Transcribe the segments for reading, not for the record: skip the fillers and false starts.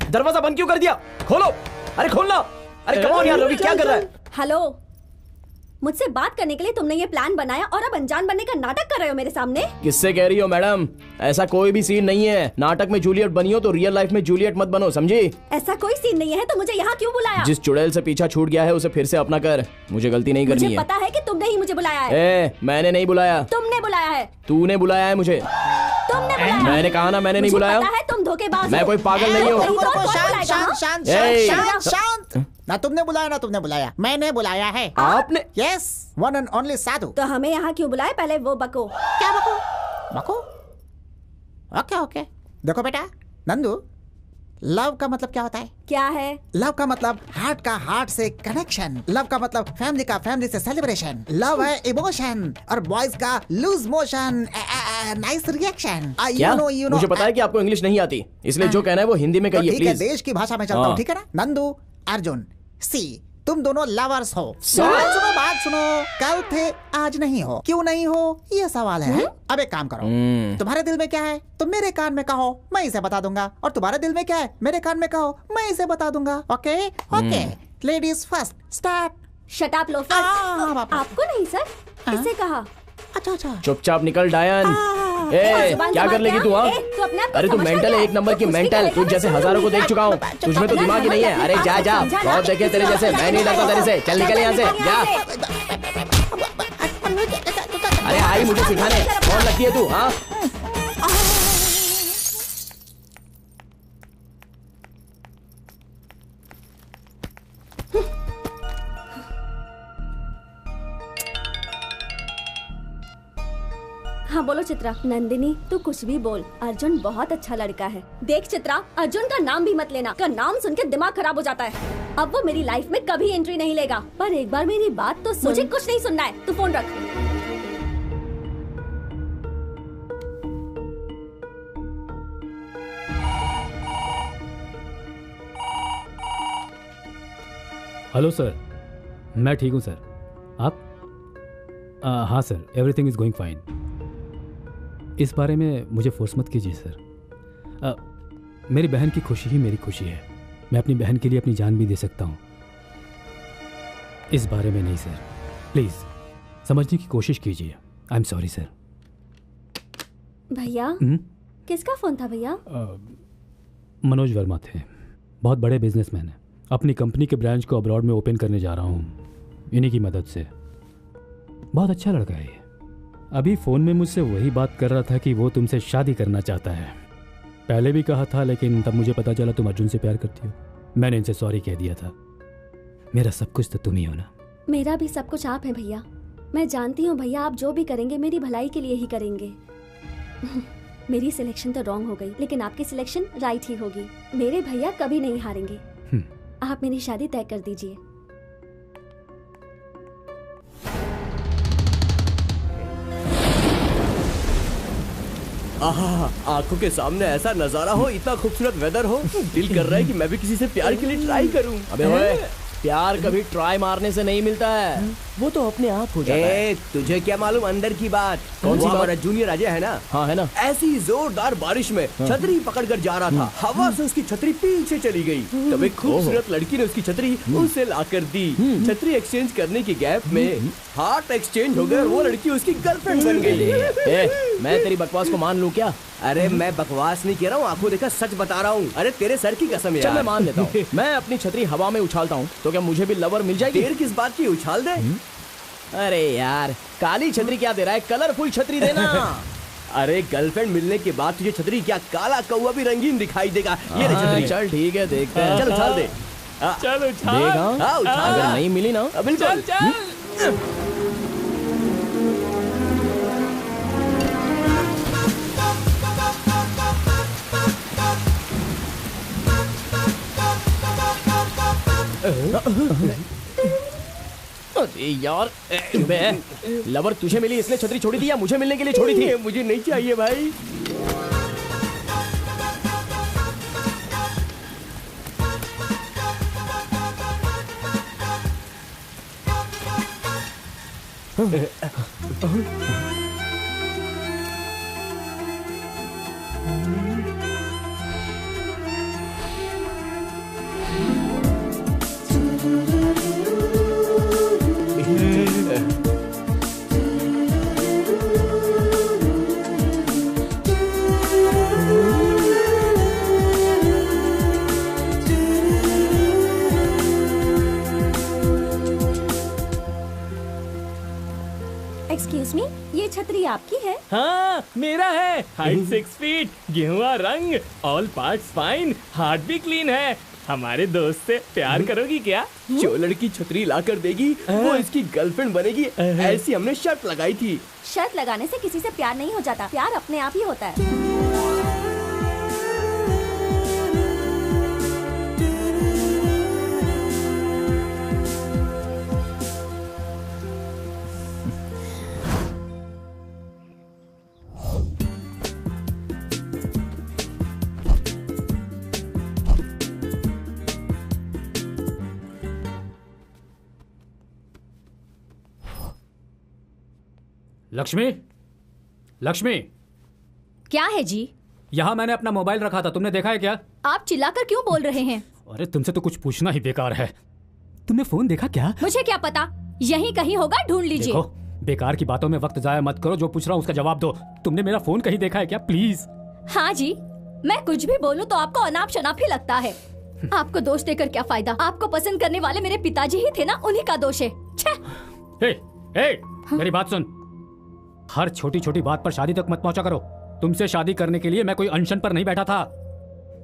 दरवाजा बंद क्यों कर दिया? खोलो, अरे खोलना। अरे कम ऑन यार, रवि क्या कर रहा है? हेलो, मुझसे बात करने के लिए तुमने ये प्लान बनाया और अब अनजान बनने का नाटक कर रहे हो मेरे सामने। किससे कह रही हो मैडम? ऐसा कोई भी सीन नहीं है। नाटक में जूलियट बनी हो तो रियल लाइफ में जूलियट मत बनो, समझी? ऐसा कोई सीन नहीं है तो मुझे यहाँ क्यों बुलाया? जिस चुड़ैल से पीछा छूट गया है उसे फिर से अपना कर। मुझे गलती नहीं करनी है। मुझे पता है कि तुमने ही मुझे बुलाया है। मैंने नहीं बुलाया। तुमने बुलाया है। तूने बुलाया है मुझे। तुमने बुलाया। मैंने कहा ना, मैंने नहीं बुलाया। पता है तुम धोखेबाज। मैं कोई पागल नहीं हूँ। शांत। ना तुमने बुलाया ना तुमने बुलाया, मैंने बुलाया है। आपने? यस, वन एंड ओनली साधु। तो हमें यहाँ क्यों बुलाए? पहले वो बको। क्या बको? बको? Okay okay. देखो बेटा नंदू, लव का मतलब क्या होता है? क्या है? लव का मतलब हार्ट का हार्ट से कनेक्शन। लव का मतलब फैमिली का फैमिली से सेलिब्रेशन। लव है इमोशन और बॉयज का लूज मोशन, नाइस रिएक्शन। क्या? मुझे पता है कि आपको इंग्लिश नहीं आती, इसलिए जो कहना है वो हिंदी में कहिए प्लीज। देश की भाषा में चलता हूँ, ठीक है ना? नंदू, अर्जुन, सी, तुम दोनों लवर्स हो। बात सुनो, कल थे आज नहीं हो। क्यों नहीं हो ये सवाल है। अब एक काम करो, तुम्हारे दिल में क्या है तुम मेरे कान में कहो, मैं इसे बता दूंगा। और तुम्हारे दिल में क्या है मेरे कान में कहो, मैं इसे बता दूंगा। Okay okay, ladies first, start. Shut up loafer. आपको नहीं सर, किससे कहा? अच्छा, चुपचाप निकल डायन। क्या कर लेगी तू? अरे तू मेंटल है, एक नंबर की मेंटल। तुझ जैसे हजारों को देख चुका हूँ, तुझमें तो दिमाग ही नहीं है। अरे जा जा, बहुत देखे तेरे जैसे। मैं नहीं डरता तेरे से, चल निकल यहाँ से जा। अरे आई मुझे सिखाने, कौन लगती है तू? हाँ हाँ बोलो चित्रा। नंदिनी तू कुछ भी बोल, अर्जुन बहुत अच्छा लड़का है। देख चित्रा, अर्जुन का नाम भी मत लेना, का नाम सुन के दिमाग खराब हो जाता है। अब वो मेरी लाइफ में कभी एंट्री नहीं लेगा। पर एक बार मेरी बात तो सुन। मुझे कुछ नहीं सुनना है, तू फोन रख। हेलो सर, मैं ठीक हूँ सर। आप? हाँ sir, everything is going fine. इस बारे में मुझे फोर्स मत कीजिए सर। मेरी बहन की खुशी ही मेरी खुशी है। मैं अपनी बहन के लिए अपनी जान भी दे सकता हूँ। इस बारे में नहीं सर, प्लीज समझने की कोशिश कीजिए। I am sorry sir. भैया किसका फोन था भैया? मनोज वर्मा थे, बहुत बड़े बिजनेसमैन हैं। अपनी कंपनी के ब्रांच को अब्रॉड में ओपन करने जा रहा हूँ, इन्हीं की मदद से। बहुत अच्छा लड़का है ये। अभी फ़ोन में मुझसे वही बात कर रहा था कि वो तुमसे शादी करना चाहता है। पहले भी कहा था, लेकिन तब मुझे पता चला तुम अर्जुन से प्यार करती हो। मैंने इनसे सॉरी कह दिया था। मेरा सब कुछ तो तुम ही हो ना। मेरा भी सब कुछ आप हैं भैया। मैं जानती हूँ भैया, आप जो भी करेंगे मेरी भलाई के लिए ही करेंगे। मेरी सिलेक्शन तो रॉन्ग हो गई, लेकिन आपकी सिलेक्शन राइट ही होगी। मेरे भैया कभी नहीं हारेंगे। आप मेरी शादी तय कर दीजिए। आंखों के सामने ऐसा नजारा हो, इतना खूबसूरत वेदर हो, दिल कर रहा है कि मैं भी किसी से प्यार के लिए ट्राई करूं। अबे ओए, प्यार कभी ट्राई मारने से नहीं मिलता है, वो तो अपने आप हो जाता है। तुझे क्या मालूम अंदर की बात? कौन सी बात? हमारा जूनियर अजय है ना? हाँ है ना। ऐसी जोरदार बारिश में छतरी पकड़कर जा रहा था, हवा से उसकी छतरी पीछे चली गई। तब एक खूबसूरत लड़की ने उसकी छतरी उसे लाकर दी। छतरी एक्सचेंज करने के गैप में हार्ट एक्सचेंज हो गया और वो लड़की उसकी गर्लफ्रेंड बन गई। मैं तेरी बकवास को मान लूं क्या? अरे मैं बकवास नहीं कह रहा हूँ, आंखों देखा सच बता रहा हूँ। अरे तेरे सर की कसम यार। मैं मान लेता हूँ। मैं अपनी छतरी हवा में उछालता हूँ तो क्या मुझे भी लवर मिल जाएगी? देर किस बात की, उछाल दे। अरे यार, काली छतरी क्या दे रहा है, कलरफुल छतरी देना। अरे गर्लफ्रेंड मिलने के बाद तुझे छतरी क्या, काला कौवा भी रंगीन दिखाई देगा। ये ले छतरी। चल ठीक है, देखते हैं। चल उछाल दे। चलो देखा अगर नहीं मिली ना बिल्कुल अरे यार लवर तुझे मिली इसलिए छतरी छोड़ी थी या मुझे मिलने के लिए छोड़ी थी? मुझे नहीं चाहिए भाई। एक्सक्यूज मी, ये छतरी आपकी है? हाँ मेरा है। हाइट 6 फीट, गेहुआ रंग, ऑल पार्ट्स फाइन, हार्ट भी क्लीन है। हमारे दोस्त से प्यार करोगी क्या? जो लड़की छतरी ला कर देगी वो इसकी गर्लफ्रेंड बनेगी, ऐसी हमने शर्त लगाई थी। शर्त लगाने से किसी से प्यार नहीं हो जाता, प्यार अपने आप ही होता है। लक्ष्मी, लक्ष्मी, क्या है जी? यहाँ मैंने अपना मोबाइल रखा था, तुमने देखा है क्या? आप चिल्लाकर क्यों बोल रहे हैं? अरे तुमसे तो कुछ पूछना ही बेकार है। तुमने फोन देखा क्या? मुझे क्या पता, यहीं कहीं होगा, ढूंढ लीजिए। देखो, बेकार की बातों में वक्त जाया मत करो, जो पूछ रहा हूँ उसका जवाब दो। तुमने मेरा फोन कहीं देखा है क्या? प्लीज। हाँ जी, मैं कुछ भी बोलूं तो आपको अनाप शनाप ही लगता है। आपको दोष देकर क्या फायदा? आपको पसंद करने वाले मेरे पिताजी ही थे ना, उन्हीं का दोष है। मेरी बात सुन, हर छोटी छोटी बात पर शादी तक मत पहुंचा करो। तुमसे शादी करने के लिए मैं कोई अनशन पर नहीं बैठा था।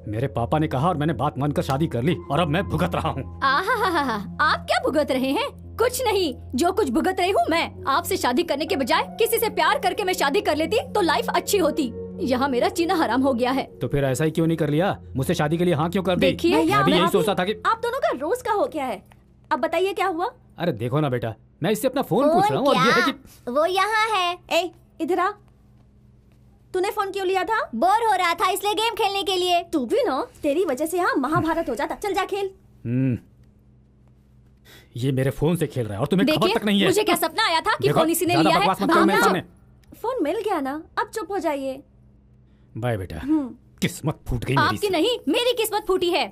मेरे पापा ने कहा और मैंने बात मानकर शादी कर ली और अब मैं भुगत रहा हूँ। आप क्या भुगत रहे हैं? कुछ नहीं, जो कुछ भुगत रही हूँ मैं। आपसे शादी करने के बजाय किसी से प्यार करके मैं शादी कर लेती तो लाइफ अच्छी होती। यहाँ मेरा जीना हराम हो गया है। तो फिर ऐसा ही क्यों नहीं कर लिया? मुझसे शादी के लिए हाँ क्यों कर दी? देखिए, मैं भी यही सोचता था कि आप दोनों का रोज का हो गया है। अब बताइए क्या हुआ? अरे देखो ना बेटा, मैं इससे अपना फोन पूछ रहा हूँ और ये है कि वो यहाँ है। ए, इधर आ। तूने फोन क्यों लिया था? बोर हो रहा था इसलिए गेम खेलने के लिए। तू भी ना, तेरी वजह से यहाँ महाभारत हो जाता। चल जा खेल। ये मेरे फोन से खेल रहा है और तुम्हें खबर तक नहीं है। मुझे क्या सपना आया था कि फोन इसी ने लिया है? फोन मिल गया ना, अब चुप हो जाइए। बाय बेटा। किस्मत फूट गई मेरी। आपकी नहीं, मेरी किस्मत फूटी है।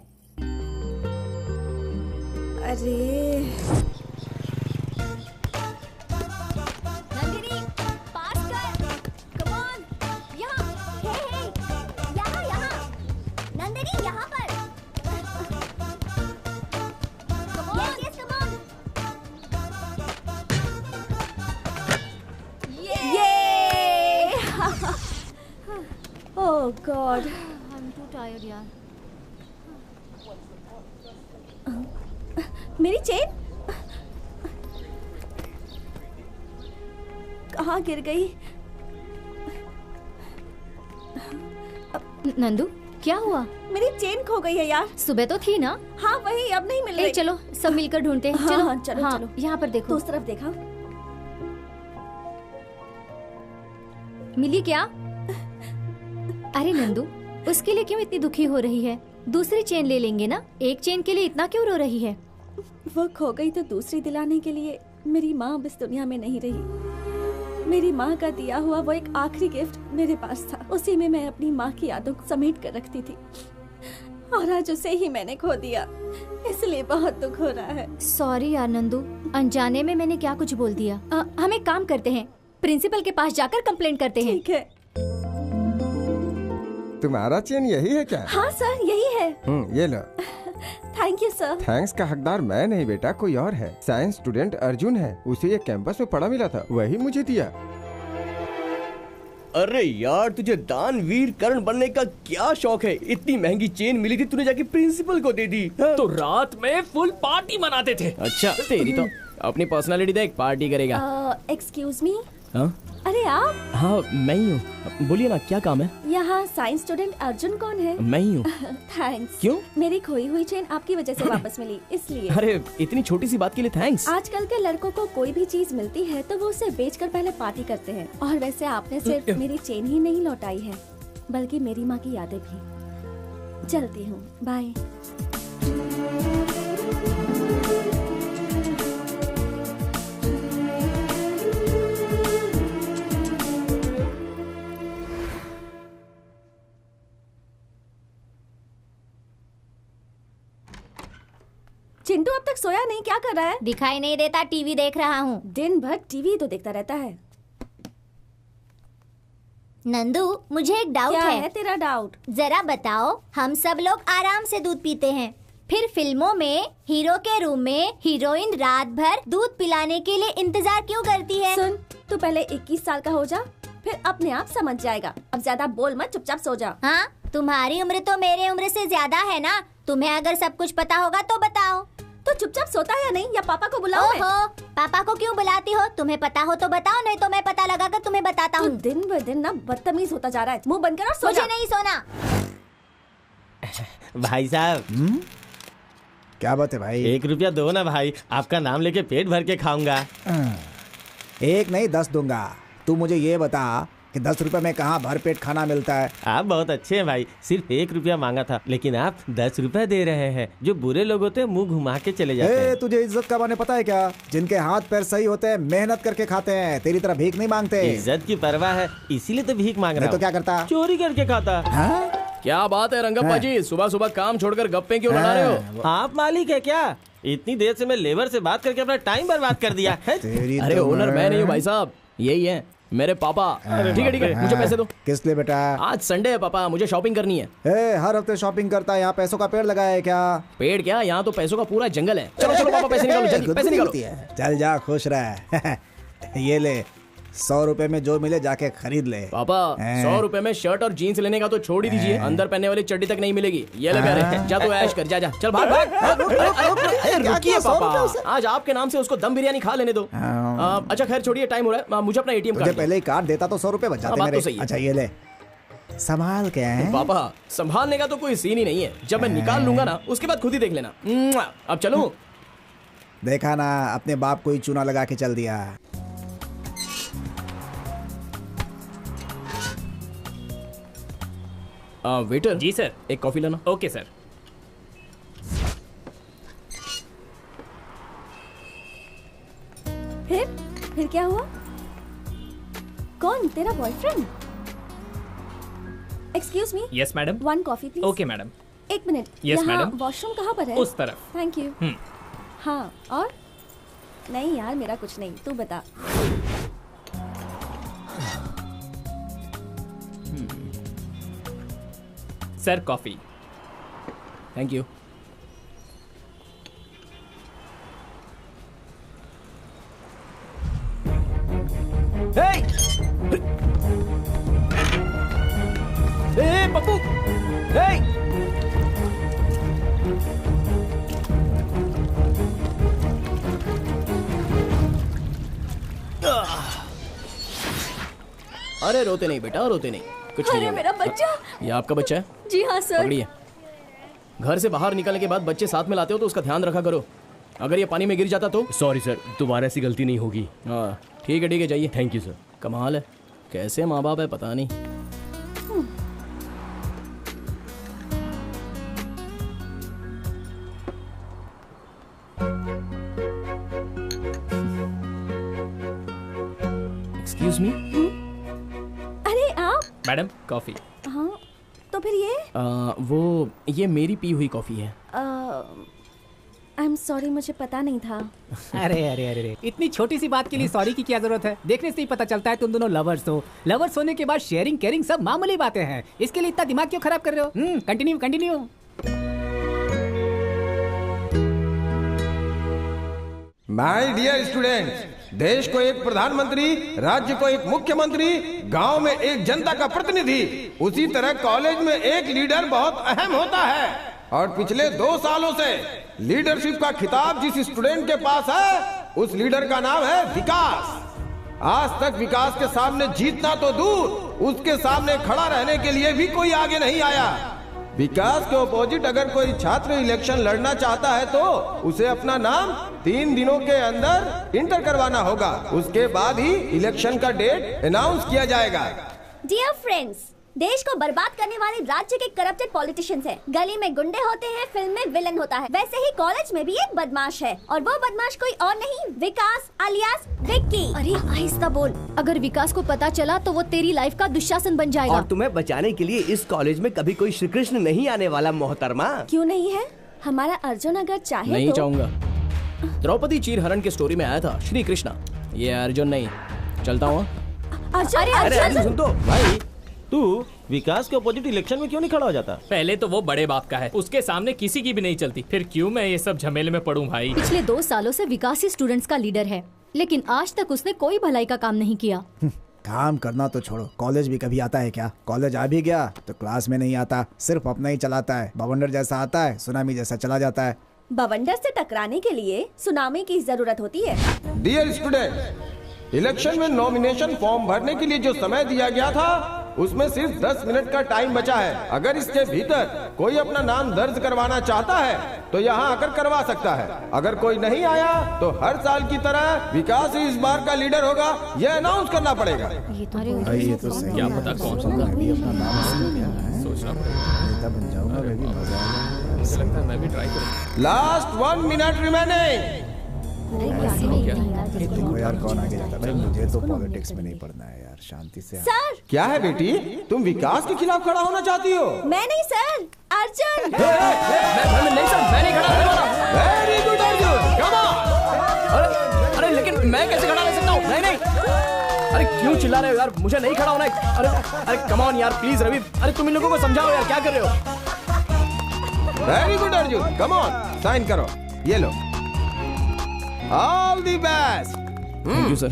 अरे Oh God. I'm too tired यार। मेरी चेन कहाँ गिर गई? नंदू, क्या हुआ? मेरी चेन खो गई है यार। सुबह तो थी ना? हाँ वही, अब नहीं मिल रही। चलो सब मिलकर ढूंढते हैं। हाँ, चलो हाँ, चलो, हाँ, चलो। यहाँ पर देखो। उस तरफ देखा। मिली क्या? अरे नंदू, उसके लिए क्यों इतनी दुखी हो रही है? दूसरी चेन ले लेंगे ना। एक चेन के लिए इतना क्यों रो रही है? वो खो गई तो दूसरी दिलाने के लिए मेरी माँ अब इस दुनिया में नहीं रही। मेरी माँ का दिया हुआ वो एक आखिरी गिफ्ट मेरे पास था। उसी में मैं अपनी माँ की यादों को समेट कर रखती थी और आज उसे ही मैंने खो दिया। इसलिए बहुत दुख हो रहा है। सॉरी यार नंदू, अनजाने में मैंने क्या कुछ बोल दिया। हम एक काम करते हैं, प्रिंसिपल के पास जाकर कंप्लेंट करते हैं। ठीक है। तुम्हारा चेन यही है क्या? हाँ सर, यही है। ये लो। Thank you sir. थैंक्स का हकदार मैं नहीं बेटा, कोई और है। साइंस स्टूडेंट अर्जुन है, उसे ये कैंपस में पड़ा मिला था, वही मुझे दिया। अरे यार, तुझे दानवीर कर्ण बनने का क्या शौक है? इतनी महंगी चेन मिली थी, तूने जाके प्रिंसिपल को दे दी। तो रात में फुल पार्टी मनाते थे। अच्छा, तेरी तो अपनी पर्सनालिटी देख, पार्टी करेगा। Excuse me. हाँ अरे आप? हाँ मैं ही हूँ, बोलिए ना क्या काम है? यहाँ साइंस स्टूडेंट अर्जुन कौन है? मैं ही हूँ। थैंक्स। क्यों? मेरी खोई हुई चेन आपकी वजह से वापस मिली, इसलिए। अरे इतनी छोटी सी बात के लिए थैंक्स। आजकल के लड़कों को कोई भी चीज मिलती है तो वो उसे बेचकर पहले पार्टी करते हैं। और वैसे आपने सिर्फ मेरी चेन ही नहीं लौटाई है, बल्कि मेरी माँ की यादें भी। चलती हूँ, बाय। चिंटू अब तक सोया नहीं, क्या कर रहा है? दिखाई नहीं देता, टीवी देख रहा हूँ। दिन भर टीवी तो देखता रहता है। नंदू, मुझे एक डाउट क्या है। है तेरा डाउट? जरा बताओ, हम सब लोग आराम से दूध पीते हैं, फिर फिल्मों में हीरो के रूम में हीरोइन रात भर दूध पिलाने के लिए इंतजार क्यों करती है? सुन, तू पहले 21 साल का हो जा, फिर अपने आप समझ जाएगा। अब ज्यादा बोल मत, चुपचाप सो जा। हाँ, तुम्हारी उम्र तो मेरे उम्र से ज्यादा है ना। तुम्हें अगर सब कुछ पता होगा तो बताओ। तो चुपचाप सोता है या नहीं, या पापा को बुलाओ? ओहो, पापा को क्यों बुलाती हो? तुम्हें पता हो तो बताओ, नहीं तो मैं पता लगा कर तुम्हें बताता हूँ। दिन ब दिन ना बदतमीज होता जा रहा है। मुंह बंद कर और सो जा। मुझे नहीं सोना। भाई साहब, क्या बात है भाई? 1 रुपया दो ना भाई, आपका नाम लेके पेट भर के खाऊंगा। 1 नहीं 10 दूंगा। तू मुझे ये बता कि 10 रुपए में कहाँ भर पेट खाना मिलता है? आप बहुत अच्छे हैं भाई, सिर्फ 1 रुपया मांगा था, लेकिन आप 10 रुपया दे रहे हैं। जो बुरे लोग होते हैं मुंह घुमा के चले जाते हैं। तुझे इज्जत का माने पता है क्या? जिनके हाथ पैर सही होते हैं मेहनत करके खाते हैं, तेरी तरह भीख नहीं मांगते। इज्जत की परवाह है, इसीलिए तो भीख मांग रहा नहीं तो हूँ। क्या करता? चोरी करके खाता। क्या बात है रंगप्पा जी, सुबह सुबह काम छोड़कर गप्पे क्यों लड़ा रहे हो? आप मालिक है क्या? इतनी देर से मैं लेबर से बात करके अपना टाइम बर्बाद कर दिया। अरे ओनर मैं नहीं हूँ भाई साहब, यही है मेरे पापा। ठीक है, मुझे पैसे दो। किस लिए बेटा? आज संडे है पापा, मुझे शॉपिंग करनी है। हर हफ्ते शॉपिंग करता है, यहाँ पैसों का पेड़ लगाया है क्या? पेड़ क्या, यहाँ तो पैसों का पूरा जंगल है। चलो चलो पापा, पैसे निकालो जल्दी, पैसे निकालो। चल जा, खुश रह। ये ले, 100 रुपए में जो मिले जाके खरीद ले। पापा 100 रुपए में शर्ट और जीन्स लेने का तो छोड़ ही दीजिए, अंदर पहनने वाली चड्डी तक नहीं मिलेगी। ये ले प्यारे, जा तू ऐश कर, जा जा, चल भाग भाग। रुकिए पापा, आज आपके नाम से उसको दम बिरयानी खा लेने दो। अच्छा खैर छोड़िए, टाइम हो रहा है, मुझे अपना ATM कार्ड पहले ही कार्ड देता तो 100 रुपए बच जाते मेरे। अच्छा ये ले, संभाल के हैं। पापा संभालने का तो कोई सीन ही नहीं है, जब मैं निकाल लूंगा ना उसके बाद खुद ही देख लेना। अब चलूं? देखा ना, अपने बाप को ही चूना लगा के चल दिया। वेटर जी सर। एक कॉफी लाना। Okay sir. फिर क्या हुआ? कौन, तेरा boyfriend? Excuse me. Yes madam. 1 coffee please. Okay madam. 1 minute. Yes, यहाँ madam. वॉशरूम कहाँ पर है? उस तरफ। Thank you. हाँ, और? नहीं यार, मेरा कुछ नहीं, तू बता। Sir coffee. Thank you. Pappu, अरे रोते नहीं बेटा, रोते नहीं, कुछ नहीं अरे है। मेरा बच्चा। ये आपका बच्चा है? जी हाँ सर। पकड़िए। घर से बाहर निकलने के बाद बच्चे साथ में लाते हो तो उसका ध्यान रखा करो। अगर ये पानी में गिर जाता तो? सॉरी सर, दोबारा ऐसी गलती नहीं होगी। हाँ ठीक है जाइए। Thank you sir. कमाल है, कैसे माँ बाप है पता नहीं। Excuse me. अरे आप? Madam coffee. हाँ, तो फिर ये मेरी पी हुई कॉफी है। आई एम सॉरी, मुझे पता नहीं था। अरे अरे अरे अरे, इतनी छोटी सी बात के लिए सॉरी की क्या जरूरत है? देखने से ही पता चलता है तुम दोनों लवर्स हो। लवर्स होने के बाद शेयरिंग केयरिंग सब मामूली बातें हैं, इसके लिए इतना दिमाग क्यों खराब कर रहे हो? Continue continue. My dear students, देश को एक प्रधानमंत्री, राज्य को एक मुख्यमंत्री, गांव में एक जनता का प्रतिनिधि, उसी तरह कॉलेज में एक लीडर बहुत अहम होता है। और पिछले 2 सालों से लीडरशिप का खिताब जिस स्टूडेंट के पास है, उस लीडर का नाम है विकास। आज तक विकास के सामने जीतना तो दूर, उसके सामने खड़ा रहने के लिए भी कोई आगे नहीं आया। विकास के ऑपोजिट अगर कोई छात्र इलेक्शन लड़ना चाहता है तो उसे अपना नाम 3 दिनों के अंदर इंटर करवाना होगा। उसके बाद ही इलेक्शन का डेट अनाउंस किया जाएगा। डियर फ्रेंड्स, देश को बर्बाद करने वाले राज्य के करप्टेड पॉलिटिशियंस हैं। गली में गुंडे होते हैं, फिल्म में विलन होता है। वैसे ही कॉलेज में भी एक बदमाश है, और वो बदमाश कोई और नहीं, विकास अलियास विक्की। अरे आहिस्ता बोल, अगर विकास को पता चला तो वो तेरी लाइफ का दुशासन बन जाएगा। और तुम्हें बचाने के लिए इस कॉलेज में कभी कोई श्री कृष्ण नहीं आने वाला मोहतरमा। क्यों नहीं है? हमारा अर्जुन अगर चाहे नहीं तो... चाहूंगा। द्रौपदी चीरहरण की स्टोरी में आया था श्री कृष्णा, ये अर्जुन नहीं। चलता हूँ। अर्जुन सुन तो भाई, तू विकास के अपोजिट इलेक्शन में क्यों नहीं खड़ा हो जाता? पहले तो वो बड़े बाप का है, उसके सामने किसी की भी नहीं चलती, फिर क्यों मैं ये सब झमेले में पड़ूं भाई। पिछले 2 सालों से विकास ही स्टूडेंट्स का लीडर है, लेकिन आज तक उसने कोई भलाई का काम नहीं किया। काम करना तो छोड़ो, कॉलेज भी कभी आता है क्या? कॉलेज आ भी गया तो क्लास में नहीं आता, सिर्फ अपना ही चलाता है। बवंडर जैसा आता है, सुनामी जैसा चला जाता है। बवंडर से टकराने के लिए सुनामी की जरूरत होती है। डियर स्टूडेंट, इलेक्शन में नॉमिनेशन फॉर्म भरने के लिए जो समय दिया गया था, उसमें सिर्फ 10 मिनट का टाइम बचा है। अगर इसके भीतर कोई अपना नाम दर्ज करवाना चाहता है तो यहाँ आकर करवा सकता है। अगर कोई नहीं आया तो हर साल की तरह विकास ही इस बार का लीडर होगा, यह अनाउंस करना पड़ेगा। ये तो ये तो सही क्या है। पता कौन सा मैं भी अपना नाम सोचना पड़ेगा। नेता बन जाऊंगा, मैं भी मजा आएगा। मुझे लगता है मैं भी ट्राई करूँ। Last 1 minute remaining. देखो यार कौन आगे जाता है। भाई मुझे तो पॉलिटिक्स में नहीं पढ़ना है यार, शांति से। सर, क्या है बेटी, तुम विकास के खिलाफ खड़ा होना चाहती हो? मैं नहीं सर, अर्जुन। नहीं सर, मैं नहीं खड़ा होने वाला। Very good Arjun, come on. अरे लेकिन मैं कैसे खड़ा रह सकता हूँ? नहीं नहीं, अरे क्यों चिल्ला रहे हो यार? मुझे नहीं खड़ा होना है। अरे कम ऑन यार, प्लीज रवि, अरे तुम इन लोगों को समझाओ यार, क्या कर रहे हो? Very good Arjun, come on, sign करो। ये लो, all the best. Thank you sir.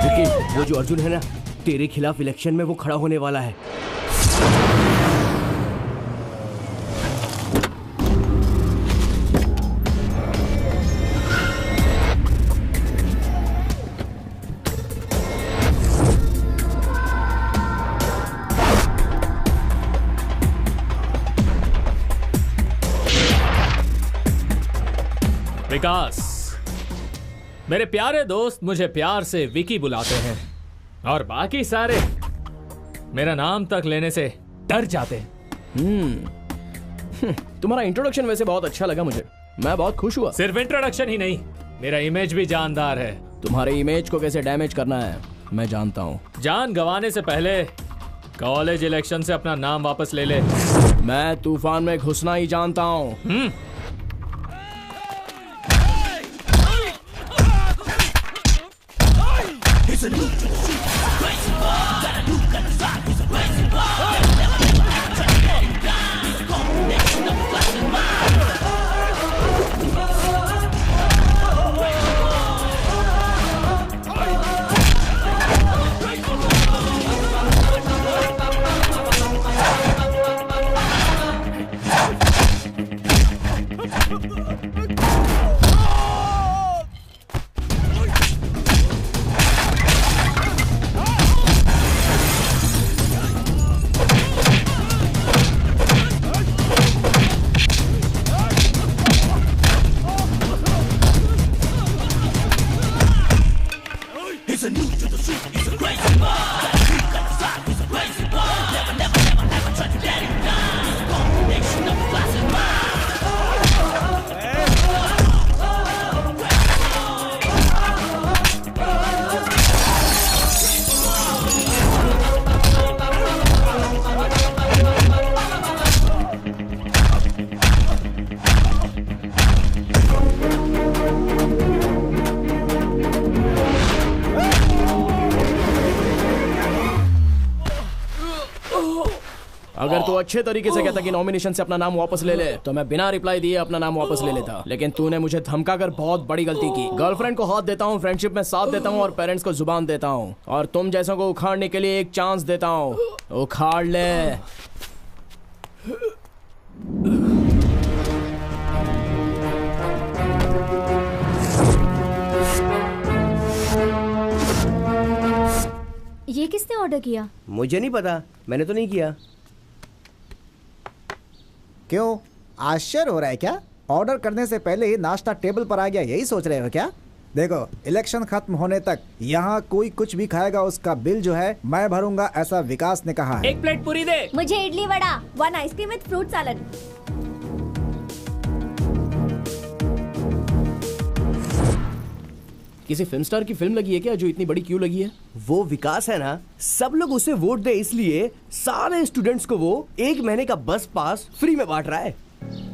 Vicky, वो जो अर्जुन है ना, तेरे खिलाफ इलेक्शन में वो खड़ा होने वाला है। विकास, मेरे प्यारे दोस्त मुझे प्यार से विकी बुलाते हैं, और बाकी सारे मेरा नाम तक लेने से डर जाते हैं। तुम्हारा इंट्रोडक्शन वैसे बहुत अच्छा लगा मुझे, मैं बहुत खुश हुआ। सिर्फ इंट्रोडक्शन ही नहीं, मेरा इमेज भी जानदार है। तुम्हारे इमेज को कैसे डैमेज करना है मैं जानता हूँ। जान गंवाने से पहले कॉलेज इलेक्शन से अपना नाम वापस ले ले। मैं तूफान में घुसना ही जानता हूँ। अच्छे तरीके से कहता कि नॉमिनेशन से अपना नाम वापस ले ले, तो मैं बिना रिप्लाई दिए अपना नाम वापस ले लेता। लेकिन तूने मुझे धमकाकर बहुत बड़ी गलती की। गर्लफ्रेंड को हाथ देता हूँ, फ्रेंडशिप में साथ देता हूँ और पेरेंट्स को जुबान देता हूँ, और तुम जैसों को उखाड़ने के लिए एक चांस देता हूँ। उखाड़ ले। ये किसने ऑर्डर किया? मुझे नहीं पता, मैंने तो नहीं किया। क्यों, आश्चर्य हो रहा है क्या? ऑर्डर करने से पहले ही नाश्ता टेबल पर आ गया, यही सोच रहे हो क्या? देखो, इलेक्शन खत्म होने तक यहाँ कोई कुछ भी खाएगा उसका बिल जो है मैं भरूंगा, ऐसा विकास ने कहा है। 1 प्लेट पूरी दे। मुझे idli vada, 1 ice cream with fruit salad. किसी फिल्म स्टार की फिल्म लगी है क्या जो इतनी बड़ी क्यों लगी है? वो विकास है ना, सब लोग उसे वोट दे इसलिए सारे स्टूडेंट्स को वो 1 महीने का बस पास फ्री में बांट रहा है।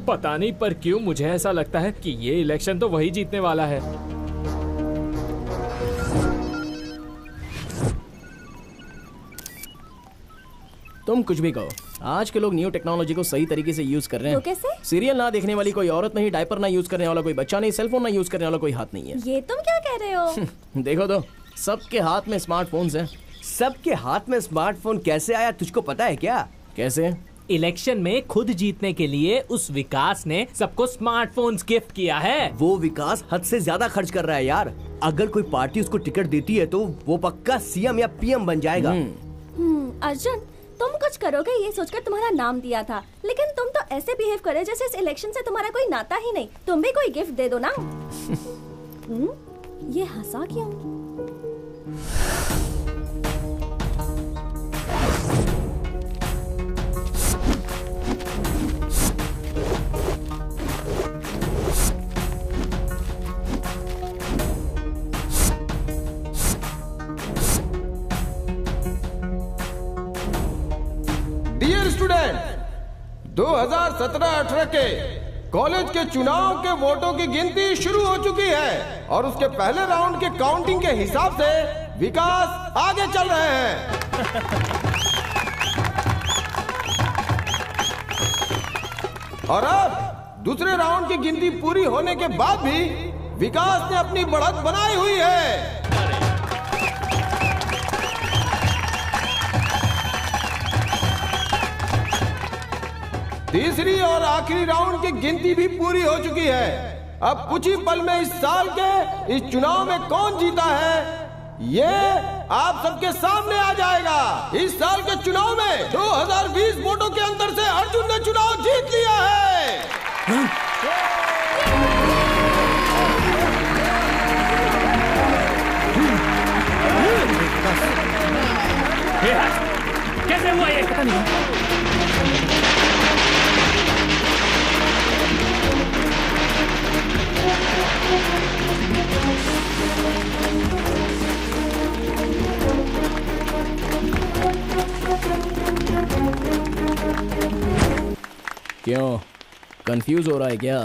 पता नहीं, पर क्यों मुझे ऐसा लगता है कि ये इलेक्शन तो वही जीतने वाला है। तुम कुछ भी कहो, आज के लोग न्यू टेक्नोलॉजी को सही तरीके से यूज कर रहे हैं। तो कैसे? सीरियल ना देखने वाली कोई औरत नहीं, डायपर ना यूज करने वाला कोई बच्चा नहीं, सेलफोन ना यूज करने वाला कोई हाथ नहीं है। ये तुम क्या कह रहे हो? देखो तो, सबके हाथ में स्मार्टफोन्स हैं। सबके हाथ में स्मार्टफोन कैसे आया, तुझको पता है क्या? कैसे? इलेक्शन में खुद जीतने के लिए उस विकास ने सबको स्मार्टफोन्स गिफ्ट किया है। वो विकास हद से ज्यादा खर्च कर रहा है यार। अगर कोई पार्टी उसको टिकट देती है तो वो पक्का सीएम या पीएम बन जाएगा। अर्जुन, तुम कुछ करोगे ये सोचकर तुम्हारा नाम दिया था, लेकिन तुम तो ऐसे बिहेव करे जैसे इस इलेक्शन से तुम्हारा कोई नाता ही नहीं। तुम भी कोई गिफ्ट दे दो ना। ये हंसा क्यों? डियर स्टूडेंट, 2017-18 के कॉलेज के चुनाव के वोटों की गिनती शुरू हो चुकी है और उसके पहले राउंड के काउंटिंग के हिसाब से विकास आगे चल रहे हैं। और अब दूसरे राउंड की गिनती पूरी होने के बाद भी विकास ने अपनी बढ़त बनाई हुई है। तीसरी और आखिरी राउंड की गिनती भी पूरी हो चुकी है। अब कुछ ही पल में इस साल के इस चुनाव में कौन जीता है ये आप सबके सामने आ जाएगा। इस साल के चुनाव में 2020 वोटों के अंतर से अर्जुन ने चुनाव जीत लिया है। कैसे हुआ ये? पता नहीं। क्यों, कंफ्यूज हो रहा है क्या?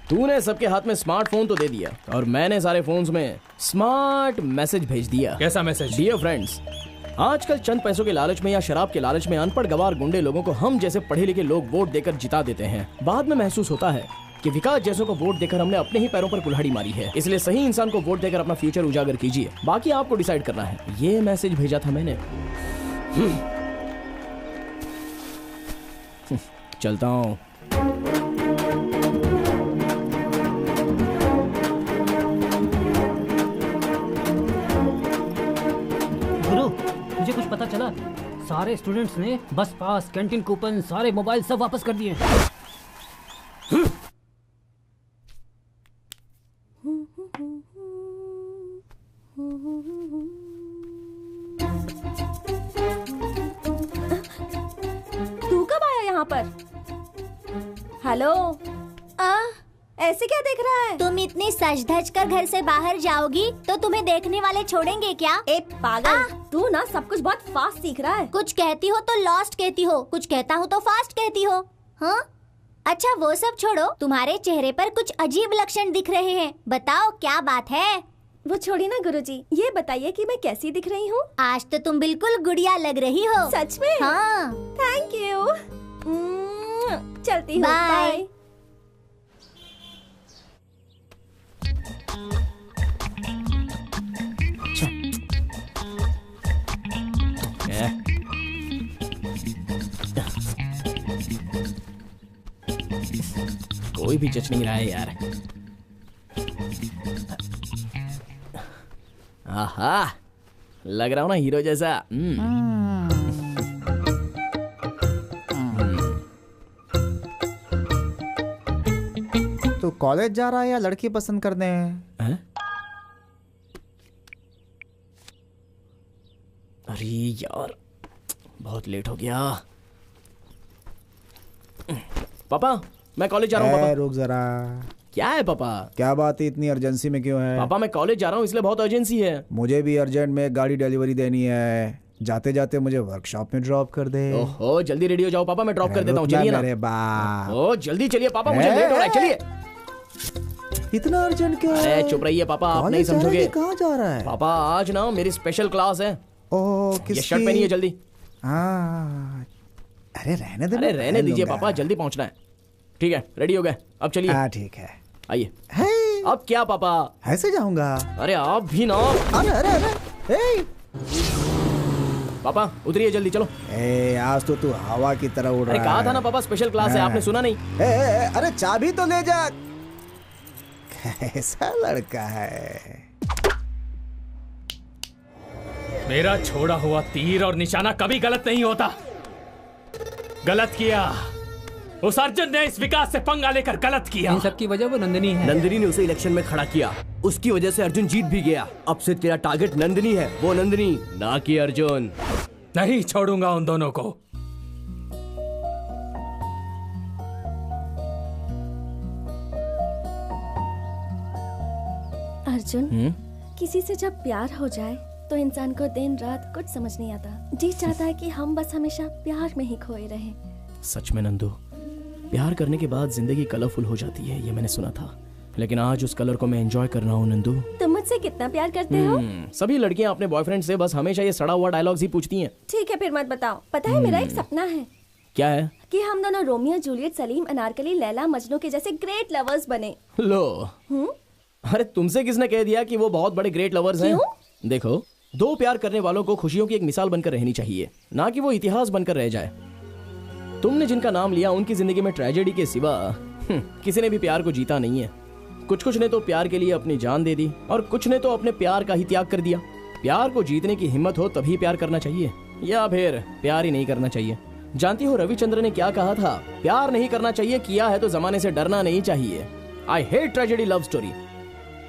तूने सबके हाथ में स्मार्टफोन तो दे दिया और मैंने सारे फोन्स में स्मार्ट मैसेज भेज दिया। कैसा मैसेज? डियर फ्रेंड्स, आजकल चंद पैसों के लालच में या शराब के लालच में अनपढ़ गवार गुंडे लोगों को हम जैसे पढ़े लिखे लोग वोट देकर जिता देते हैं। बाद में महसूस होता है कि विकास जैसों को वोट देकर हमने अपने ही पैरों पर कुल्हाड़ी मारी है। इसलिए सही इंसान को वोट देकर अपना फ्यूचर उजागर कीजिए, बाकी आपको डिसाइड करना है। ये मैसेज भेजा था मैंने। चलता हूँ। गुरु, मुझे कुछ पता चला, सारे स्टूडेंट्स ने बस पास, कैंटीन कूपन, सारे मोबाइल सब वापस कर दिए। तू कब आया यहाँ पर? हेलो, ऐसे क्या देख रहा है? तुम इतनी सज धज कर घर से बाहर जाओगी तो तुम्हें देखने वाले छोड़ेंगे क्या? ए पागल, तू ना सब कुछ बहुत फास्ट सीख रहा है। कुछ कहती हो तो लॉस्ट कहती हो, कुछ कहता हूँ तो फास्ट कहती हो। हाँ, अच्छा वो सब छोड़ो, तुम्हारे चेहरे पर कुछ अजीब लक्षण दिख रहे हैं, बताओ क्या बात है? वो छोड़ी ना गुरुजी, ये बताइए कि मैं कैसी दिख रही हूँ? आज तो तुम बिल्कुल गुड़िया लग रही हो। सच में? हाँ। Thank you. चलती हूँ, बाय। बाय। कोई भी जच नहीं रहा है यार। आहा, लग रहा हूँ ना हीरो जैसा। तू कॉलेज जा रहा है या लड़की पसंद करने? हैं? अरे यार, बहुत लेट हो गया। पापा, मैं कॉलेज जा रहा हूँ। पापा रुक जरा। क्या है पापा? क्या बात है, इतनी अर्जेंसी में क्यों है? पापा मैं कॉलेज जा रहा हूँ इसलिए बहुत अर्जेंसी है। मुझे भी अर्जेंट में गाड़ी डिलीवरी देनी है। जाते जाते मुझे वर्कशॉप में ड्रॉप कर दे। ओहो, जल्दी रेडी हो जाओ पापा, मैं ड्रॉप कर देता हूँ। चलिए ना मेरे बाप। ओ जल्दी चलिए पापा, मुझे लेट हो रहा है। चलिए। इतना अर्जेंट क्यों? अरे चुप रहिए पापा, आप नहीं समझोगे। कहाँ जा रहा है? पापा आज ना मेरी स्पेशल क्लास है। ओह, किसकी? ये शर्ट पहनिए जल्दी। हाँ, अरे रहने दे। अरे रहने दीजिए पापा, जल्दी पहुंचना है। ठीक है, रेडी हो गए, अब चलिए। हाँ ठीक है, आइए। अब क्या पापा? ऐसे जाऊंगा? अरे आप भी ना। अरे अरे अरे पापा उतरिए जल्दी, चलो। आज तो तू हवा की तरह उड़ रहा है। अरे कहा था ना पापा स्पेशल क्लास है, आपने सुना नहीं? अरे चाबी तो ले जा। कैसा लड़का है। मेरा छोड़ा हुआ तीर और निशाना कभी गलत नहीं होता। गलत किया उस अर्जुन ने, इस विकास से पंगा लेकर गलत किया। इन सब की वजह वो नंदिनी है। नंदिनी ने उसे इलेक्शन में खड़ा किया, उसकी वजह से अर्जुन जीत भी गया। अब से तेरा टारगेट नंदिनी है, वो नंदिनी ना कि अर्जुन। नहीं छोड़ूंगा उन दोनों को। अर्जुन, किसी से जब प्यार हो जाए तो इंसान को दिन रात कुछ समझ नहीं आता। जी चाहता है कि हम बस हमेशा प्यार में ही खोए रहें। सच में नंदू, प्यार करने के बाद जिंदगी कलरफुल हो जाती है, ये मैंने सुना था। लेकिन आज उस कलर को मैं एंजॉय कर रहा हूँ नंदू। तुम मुझसे कितना प्यार करते हो? सभी लड़कियां अपने बॉयफ्रेंड से बस हमेशा ये सड़ा हुआ डायलॉग्स ही पूछती हैं। ठीक है फिर मत बताओ। पता है मेरा एक सपना है। क्या है? कि हम दोनों रोमियो जूलियट, सलीम अनारकली, लैला मजनू के जैसे ग्रेट लवर्स बने। लो, अरे तुमसे किसने कह दिया कि वो बहुत बड़े ग्रेट लवर्स हैं? देखो, दो प्यार करने वालों को खुशियों की एक मिसाल बनकर रहनी चाहिए, ना कि वो इतिहास बनकर रह जाए। तुमने जिनका नाम लिया उनकी जिंदगी में ट्रेजेडी के सिवा किसी ने भी प्यार को जीता नहीं है। कुछ ने तो प्यार के लिए अपनी जान दे दी और कुछ ने तो अपने प्यार का ही त्याग कर दिया। प्यार को जीतने की हिम्मत हो तभी प्यार करना चाहिए, या फिर प्यार ही नहीं करना चाहिए। जानती हो रविचंद्र ने क्या कहा था? प्यार नहीं करना चाहिए, किया है तो जमाने से डरना नहीं चाहिए। I hate tragedy love story.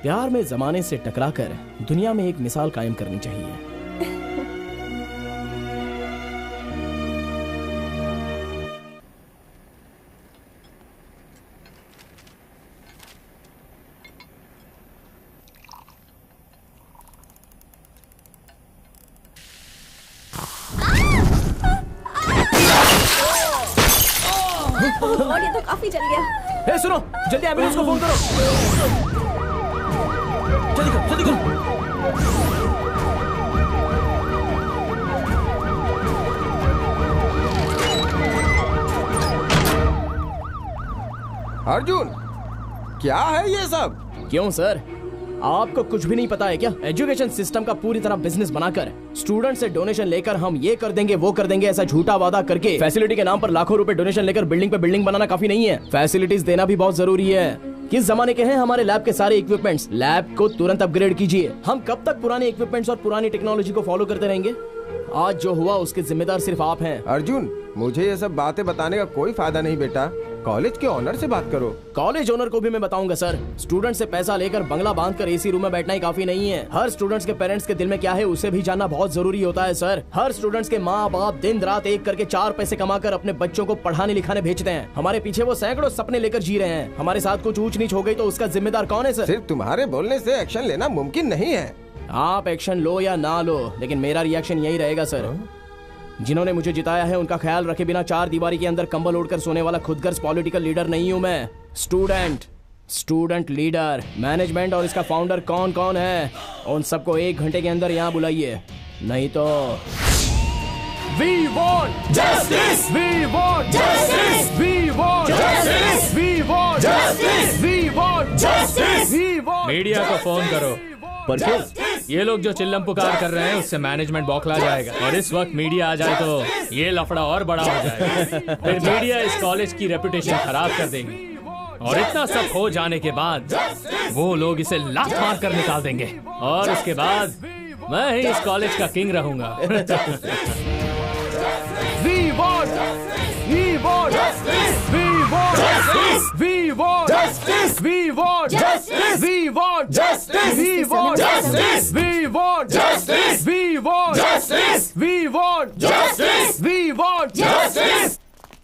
प्यार में जमाने से टकराकर दुनिया में एक मिसाल कायम करनी चाहिए। और ये तो काफी जल गया। हे सुनो, जल्दी एम्बुलेंस को फोन करो। जल्दी करो, जल्दी करो। अर्जुन, क्या है ये सब? क्यों सर, आपको कुछ भी नहीं पता है क्या? एजुकेशन सिस्टम का पूरी तरह बिजनेस बनाकर स्टूडेंट से डोनेशन लेकर हम ये कर देंगे वो कर देंगे ऐसा झूठा वादा करके फैसिलिटी के नाम पर लाखों रुपए डोनेशन लेकर बिल्डिंग पे बिल्डिंग बनाना काफी नहीं है। फैसिलिटीज देना भी बहुत जरूरी है। किस जमाने के हैं हमारे लैब के सारे इक्विपमेंट्स? लैब को तुरंत अपग्रेड कीजिए। हम कब तक पुराने इक्विपमेंट्स और पुरानी टेक्नोलॉजी को फॉलो करते रहेंगे? आज जो हुआ उसके जिम्मेदार सिर्फ आप हैं। अर्जुन, मुझे ये सब बातें बताने का कोई फायदा नहीं बेटा। कॉलेज के ऑनर से बात करो। कॉलेज ओनर को भी मैं बताऊंगा सर। स्टूडेंट से पैसा लेकर बंगला बांधकर एसी रूम में बैठना ही काफी नहीं है। हर स्टूडेंट्स के पेरेंट्स के दिल में क्या है उसे भी जानना बहुत जरूरी होता है सर। हर स्टूडेंट्स के माँ बाप दिन रात एक करके 4 पैसे कमाकर अपने बच्चों को पढ़ाने लिखाने भेजते हैं। हमारे पीछे वो सैकड़ों सपने लेकर जी रहे हैं। हमारे साथ कुछ ऊंच नीच हो गई तो उसका जिम्मेदार कौन है सर? सिर्फ तुम्हारे बोलने से एक्शन लेना मुमकिन नहीं है। आप एक्शन लो या ना लो, लेकिन मेरा रिएक्शन यही रहेगा सर। जिन्होंने मुझे जिताया है उनका ख्याल रखे बिना 4 दीवारी के अंदर कंबल ओढ़कर सोने वाला खुदगर्ज पॉलिटिकल लीडर नहीं हूं मैं। Student leader. मैनेजमेंट और इसका फाउंडर कौन कौन है उन सबको 1 घंटे के अंदर यहाँ बुलाइए, नहीं तो We want justice. We want justice. We want justice. We want justice. We want justice. We want. Media को फोन करो। पर क्यों? ये लोग जो चिल्लम पुकार कर रहे हैं उससे मैनेजमेंट बौखला जाएगा और इस वक्त मीडिया आ जाए तो ये लफड़ा और बड़ा हो जाएगा। फिर मीडिया इस कॉलेज की रेपुटेशन खराब कर देगी और इतना सब हो जाने के बाद वो लोग इसे लात मार कर निकाल देंगे और उसके बाद मैं ही इस कॉलेज का किंग रहूंगा। We want justice. We want justice. We want justice. We want justice. We want justice. We want justice. We want justice. We want justice. We want justice. We want justice.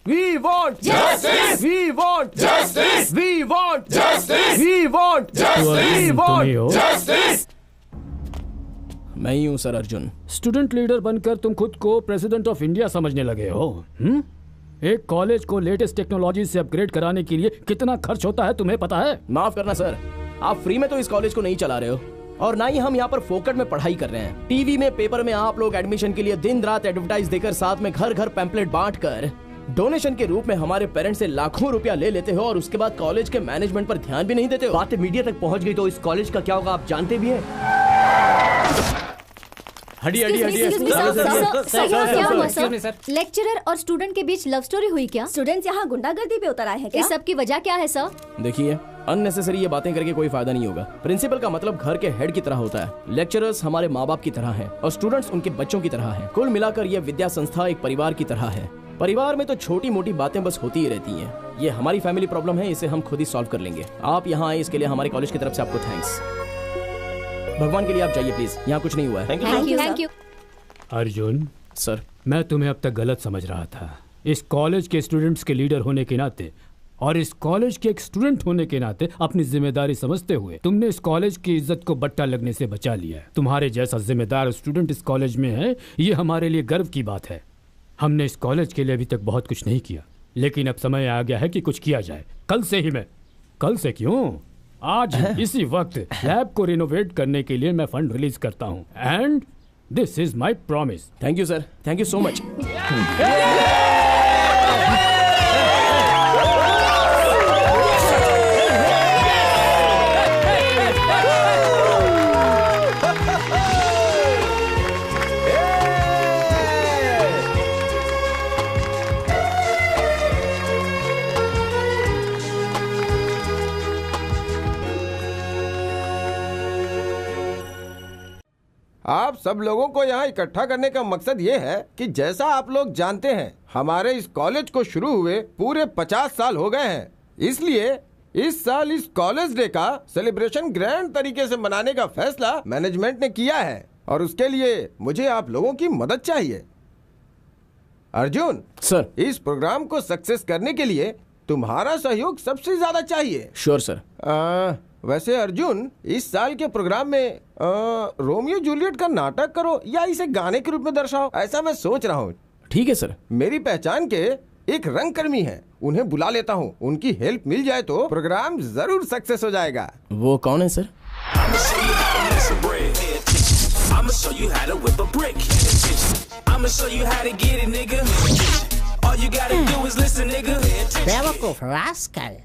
We want justice. We want justice. We want justice. We want justice. We want justice. मैं ही हूँ sir Arjun. Student leader बनकर तुम खुद को president of India समझने लगे हो। एक कॉलेज को लेटेस्ट टेक्नोलॉजी से अपग्रेड कराने के लिए कितना खर्च होता है तुम्हें पता है? माफ करना सर, आप फ्री में तो इस कॉलेज को नहीं चला रहे हो और ना ही हम यहाँ पर फोकट में पढ़ाई कर रहे हैं। टीवी में, पेपर में आप लोग एडमिशन के लिए दिन रात एडवर्टाइज देकर, साथ में घर घर पैम्पलेट बांट कर डोनेशन के रूप में हमारे पेरेंट्स से लाखों रुपया ले लेते हो और उसके बाद कॉलेज के मैनेजमेंट पर ध्यान भी नहीं देते हो। बातें मीडिया तक पहुंच गई तो इस कॉलेज का क्या होगा आप जानते भी हैं। लेक्चरर और स्टूडेंट के बीच लव स्टोरी हुई क्या? स्टूडेंट्स यहाँ गुंडागर्दी पे उतर आए हैं क्या? इस सब की वजह क्या है सर? देखिए, अननेसेसरी ये बातें करके कोई फायदा नहीं होगा। प्रिंसिपल का मतलब घर के हेड की तरह होता है, लेक्चरर्स हमारे माँ बाप की तरह हैं और स्टूडेंट्स उनके बच्चों की तरह हैं। कुल मिलाकर ये विद्या संस्था एक परिवार की तरह है। परिवार में तो छोटी मोटी बातें बस होती ही रहती हैं। ये हमारी फैमिली प्रॉब्लम है, इसे हम खुद ही सॉल्व कर लेंगे। आप यहाँ आए इसके लिए हमारे कॉलेज की तरफ से आपको थैंक्स। भगवान के लिए आप जाइए प्लीज, यहाँ कुछ नहीं हुआ है। Thank you. अर्जुन सर, मैं तुम्हें अब तक गलत समझ रहा था। इस कॉलेज के स्टूडेंट्स के लीडर होने के नाते और इस कॉलेज के एक स्टूडेंट होने के नाते अपनी जिम्मेदारी समझते हुए तुमने इस कॉलेज की इज्जत को बट्टा लगने से बचा लिया है। तुम्हारे जैसा जिम्मेदार स्टूडेंट इस कॉलेज में है, ये हमारे लिए गर्व की बात है। हमने इस कॉलेज के लिए अभी तक बहुत कुछ नहीं किया, लेकिन अब समय आ गया है कि कुछ किया जाए। कल से ही मैं, कल से क्यों, आज इसी वक्त लैब को रिनोवेट करने के लिए मैं फंड रिलीज करता हूँ and this is my promise. Thank you sir, thank you so much. आप सब लोगों को यहाँ इकट्ठा करने का मकसद ये है कि जैसा आप लोग जानते हैं, हमारे इस कॉलेज को शुरू हुए पूरे 50 साल हो गए हैं। इसलिए इस साल इस कॉलेज डे का सेलिब्रेशन ग्रैंड तरीके से मनाने का फैसला मैनेजमेंट ने किया है और उसके लिए मुझे आप लोगों की मदद चाहिए। अर्जुन सर, इस प्रोग्राम को सक्सेस करने के लिए तुम्हारा सहयोग सबसे ज्यादा चाहिए। Sure sir. वैसे अर्जुन, इस साल के प्रोग्राम में रोमियो जूलियट का नाटक करो या इसे गाने के रूप में दर्शाओ, ऐसा मैं सोच रहा हूँ। ठीक है सर। मेरी पहचान के एक रंगकर्मी है, उन्हें बुला लेता हूँ। उनकी हेल्प मिल जाए तो प्रोग्राम जरूर सक्सेस हो जाएगा। वो कौन है सर? बेवकूफ रास्कल,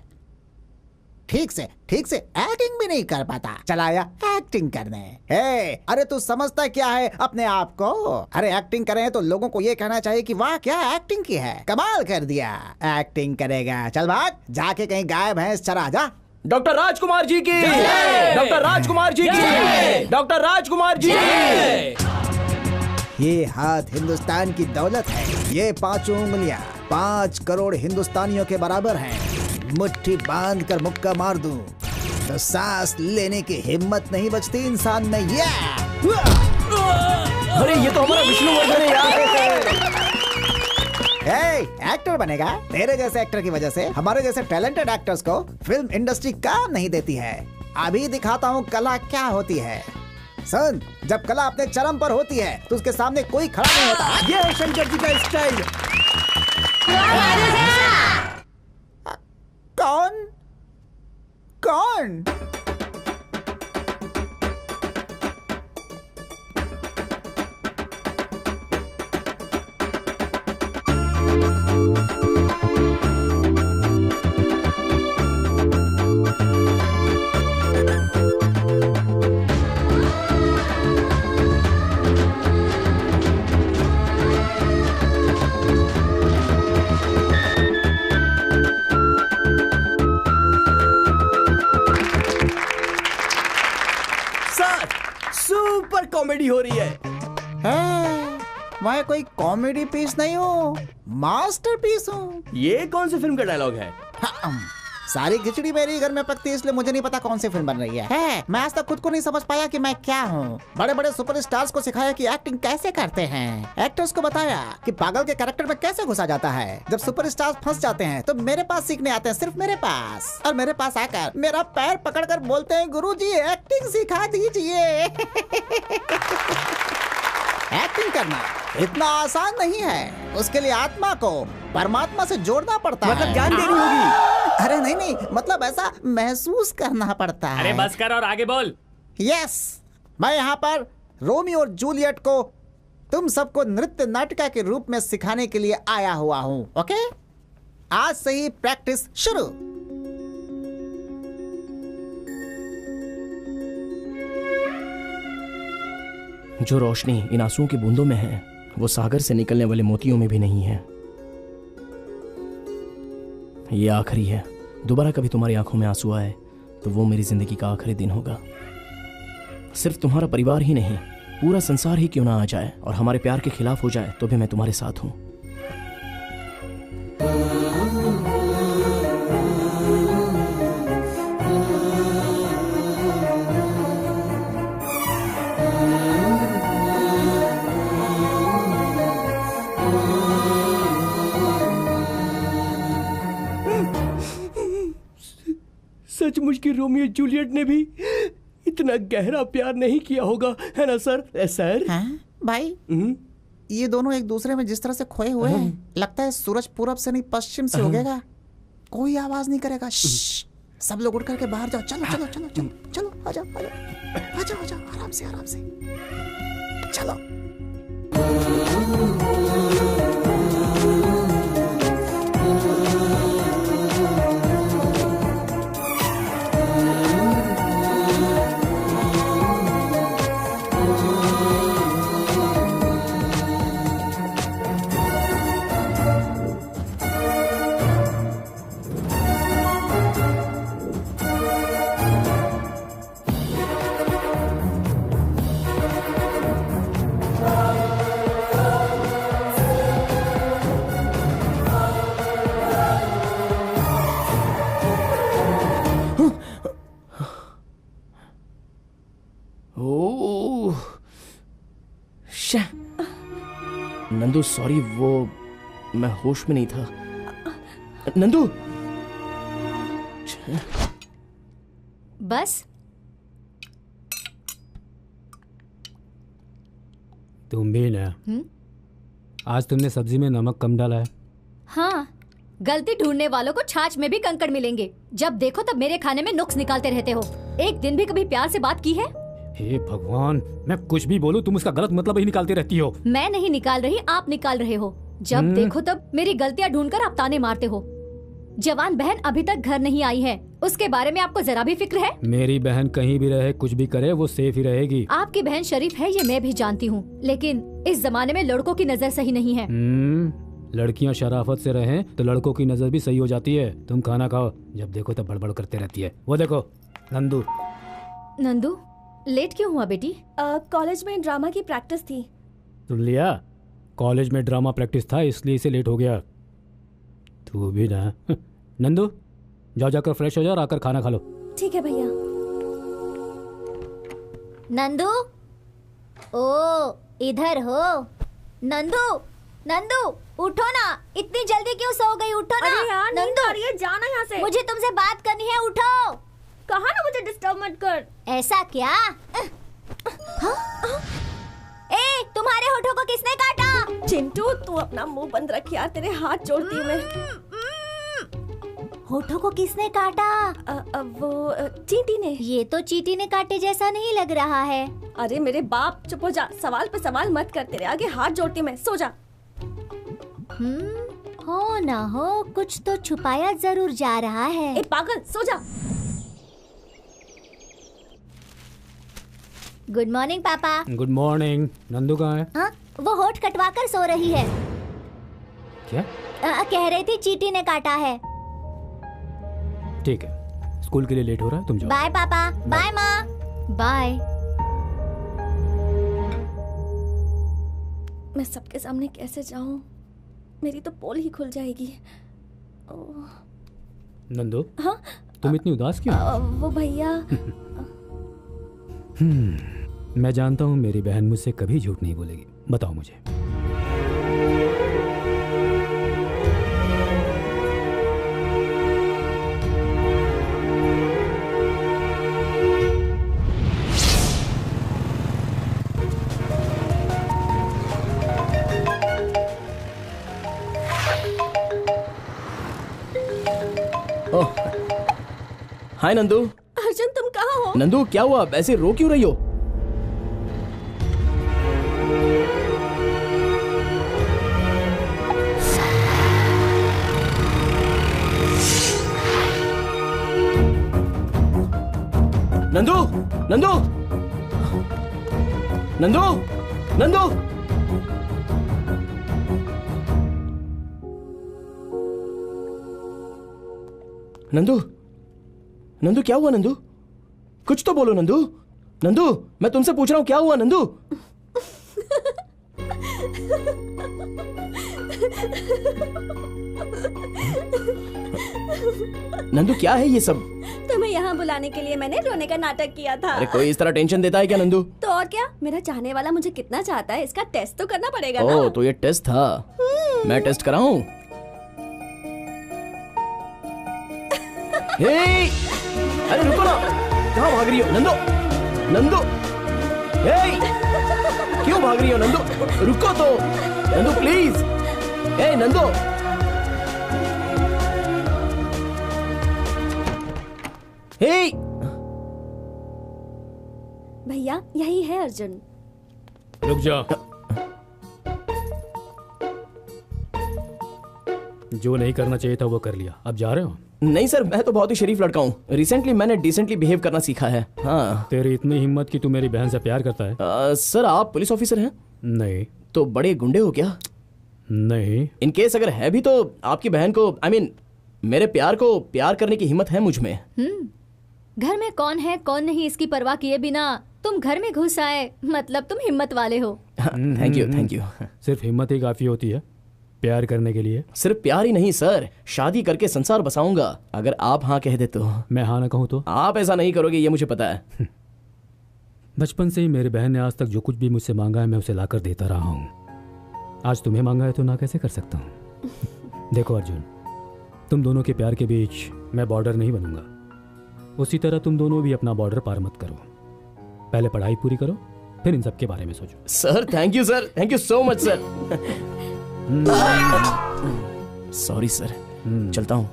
ठीक से एक्टिंग भी नहीं कर पाता, चलाया एक्टिंग करने। हे, अरे तू समझता क्या है अपने आप को? अरे एक्टिंग करें तो लोगों को ये कहना चाहिए कि वाह क्या एक्टिंग की है, कमाल कर दिया। एक्टिंग करेगा, चल भाग, जाके कहीं गाय भैंस चरा जा। डॉक्टर राजकुमार जी की, डॉक्टर राजकुमार जी की, डॉक्टर राजकुमार जी की। ये हाथ हिंदुस्तान की दौलत है, ये 5 उंगलियां 5 करोड़ हिंदुस्तानियों के बराबर हैं। मुट्ठी बांध कर मुक्का मार दूं तो सांस लेने की हिम्मत नहीं बचती इंसान में। ये अरे ये तो हमारा विष्णुवर्धन है यार। एक्टर बनेगा? तेरे जैसे एक्टर की वजह से हमारे जैसे टैलेंटेड एक्टर्स को फिल्म इंडस्ट्री काम नहीं देती है। अभी दिखाता हूँ कला क्या होती है। सुन, जब कला अपने चरम पर होती है तो उसके सामने कोई खड़ा नहीं होता। ये है शंकर जी का स्टाइल। कौन कौन? सर सुपर कॉमेडी हो रही है। मैं कोई कॉमेडी पीस नहीं हूँ, मास्टरपीस हूँ। ये कौन सी फिल्म का डायलॉग है? सारी खिचड़ी मेरी घर में पकती है, इसलिए मुझे नहीं पता कौन सी फिल्म बन रही है। मैं आज तक खुद को नहीं समझ पाया कि मैं क्या हूँ। बड़े बड़े सुपरस्टार्स को सिखाया कि एक्टिंग कैसे करते हैं, एक्टर्स को बताया कि पागल के कैरेक्टर में कैसे घुसा जाता है। जब सुपरस्टार्स फंस जाते हैं तो मेरे पास सीखने आते हैं, सिर्फ मेरे पास। और मेरे पास आकर मेरा पैर पकड़कर बोलते हैं, गुरुजी एक्टिंग सिखा दीजिए। एक्टिंग करना इतना आसान नहीं है, उसके लिए आत्मा को परमात्मा से जोड़ना पड़ता है। मतलब जान देनी होगी। अरे नहीं, मतलब ऐसा महसूस करना पड़ता है। अरे बस कर और आगे बोल। यस, मैं यहाँ पर रोमियो और जूलियट को तुम सबको नृत्य नाटिका के रूप में सिखाने के लिए आया हुआ हूँ। ओके, आज से ही प्रैक्टिस शुरू। जो रोशनी इन आंसुओं की बूंदों में है, वो सागर से निकलने वाले मोतियों में भी नहीं है। ये आखिरी है। दोबारा कभी तुम्हारी आंखों में आंसू आए तो वो मेरी जिंदगी का आखिरी दिन होगा। सिर्फ तुम्हारा परिवार ही नहीं, पूरा संसार ही क्यों ना आ जाए और हमारे प्यार के खिलाफ हो जाए तो भी मैं तुम्हारे साथ हूं। सचमुच की रोमियो जूलियट ने भी इतना गहरा प्यार नहीं किया होगा, है ना सर? सर भाई, ये दोनों एक दूसरे में जिस तरह से खोए हुए हैं, लगता है सूरज पूरब से नहीं पश्चिम से उगेगा। कोई आवाज नहीं करेगा। सब लोग उठ करके बाहर जाओ। चलो चलो चलो चलो चलो, आ जाओ आ जाओ आ जाओ आ जाओ, आराम से आराम से चलो। नंदू सॉरी, वो मैं होश में नहीं था। नंदू बस तुम भी ना। आज तुमने सब्जी में नमक कम डाला है। हाँ, गलती ढूंढने वालों को छाछ में भी कंकड़ मिलेंगे। जब देखो तब मेरे खाने में नुक्स निकालते रहते हो। एक दिन भी कभी प्यार से बात की है? हे भगवान, मैं कुछ भी बोलूं तुम उसका गलत मतलब ही निकालती रहती हो। मैं नहीं निकाल रही, आप निकाल रहे हो। जब देखो तब मेरी गलतियां ढूंढकर आप ताने मारते हो। जवान बहन अभी तक घर नहीं आई है, उसके बारे में आपको जरा भी फिक्र है? मेरी बहन कहीं भी रहे, कुछ भी करे, वो सेफ ही रहेगी। आपकी बहन शरीफ है, ये मैं भी जानती हूँ, लेकिन इस जमाने में लड़कों की नजर सही नहीं है। लड़कियाँ शराफत से रहें तो लड़कों की नजर भी सही हो जाती है। तुम खाना खाओ, जब देखो तब बड़बड़ करते रहती है। वो देखो नंदू। नंदू, लेट क्यों हुआ बेटी? कॉलेज में ड्रामा की प्रैक्टिस थी। सुन लिया, कॉलेज में ड्रामा प्रैक्टिस था इसलिए इसे लेट हो गया। तू भी ना। नंदू जाओ, जाकर फ्रेश हो जाओ और आकर खाना खा लो। ठीक है भैया। नंदू, ओ इधर हो। नंदू, नंदू उठो ना, इतनी जल्दी क्यों सो गई? उठो ना। अरे यार, नंदू, जाना यहाँ से। मुझे तुमसे बात करनी है, उठो। कहा ना मुझे डिस्टर्ब मत कर। ऐसा क्या? ए, तुम्हारे होठों को किसने काटा? चिंटू, तू अपना मुंह बंद रख यार, तेरे हाथ जोड़ती हूँ मैं। होठों को किसने काटा? वो चींटी ने। ये तो चींटी ने काटे जैसा नहीं लग रहा है। अरे मेरे बाप, चुप हो जा, सवाल पे सवाल मत कर, तेरे आगे हाथ जोड़ती हूँ मैं। सो जा। हो ना हो, कुछ तो छुपाया जरूर जा रहा है। ए पागल, सो जा। गुड मॉर्निंग पापा। Good morning. नंदू कहाँ है? हाँ, वो होठ कटवा कर सो रही है। क्या? कह रही थी चींटी ने काटा है। ठीक है, स्कूल के लिए लेट हो रहा है, तुम जाओ। बाय पापा। बाय माँ। बाय। मैं सबके सामने कैसे जाऊं? मेरी तो पोल ही खुल जाएगी। नंदू, हाँ? तुम इतनी उदास क्यों? वो भैया। मैं जानता हूँ मेरी बहन मुझसे कभी झूठ नहीं बोलेगी। बताओ मुझे। हाय नंदू। अर्जुन, तुम कहाँ हो? नंदू क्या हुआ, ऐसे रो क्यों रही हो? नंदू, नंदू, नंदू, नंदू। नंदू, नंदू क्या हुआ नंदू? कुछ तो बोलो नंदू। नंदू, मैं तुमसे पूछ रहा हूँ क्या हुआ नंदू? नंदू क्या है ये सब? तुम्हें यहाँ बुलाने के लिए मैंने रोने का नाटक किया था। अरे कोई इस तरह टेंशन देता है क्या नंदू? तो और क्या, मेरा चाहने वाला मुझे कितना चाहता है इसका टेस्ट तो करना पड़ेगा ना। ओह, तो ये टेस्ट था। मैं टेस्ट कराऊं? हे, अरे रुको ना, कहाँ भाग रही हो नंदू? नंदू, हे, क्यों भाग रही हो नंदू? रुको तो नंदू प्लीज। हे नंदू, हे। भैया यही है अर्जुन। रुक जा। जो नहीं करना चाहिए था वो कर लिया, अब जा रहे हो? नहीं सर, मैं तो बहुत ही शरीफ लड़का हूँ। रिसेंटली मैंने डिसेंटली बिहेव करना सीखा है। हाँ। तेरी इतनी हिम्मत कि तू मेरी बहन से प्यार करता है? सर आप पुलिस ऑफिसर हैं? नहीं। तो बड़े गुंडे हो क्या? नहीं। इन केस अगर है भी तो आपकी बहन को मेरे प्यार को प्यार करने की हिम्मत है मुझ में। घर में कौन है कौन नहीं इसकी परवाह किए बिना तुम घर में घुस आए, मतलब तुम हिम्मत वाले हो। Thank you, thank you. सिर्फ हिम्मत ही काफी होती है प्यार करने के लिए? सिर्फ प्यार ही नहीं सर, शादी करके संसार बसाऊंगा अगर आप हाँ कह दे तो। मैं हाँ ना कहूँ तो? आप ऐसा नहीं करोगे ये मुझे पता है। बचपन से ही मेरी बहन ने आज तक जो कुछ भी मुझसे मांगा है मैं उसे लाकर देता रहा हूँ। आज तुम्हें मांगा है तो ना कैसे कर सकता हूँ? देखो अर्जुन, तुम दोनों के प्यार के बीच मैं बॉर्डर नहीं बनूंगा। उसी तरह तुम दोनों भी अपना बॉर्डर पार मत करो। पहले पढ़ाई पूरी करो, फिर इन सब के बारे में सोचो। Sir thank you sir, thank you so much sir. Sorry sir, चलता हूँ।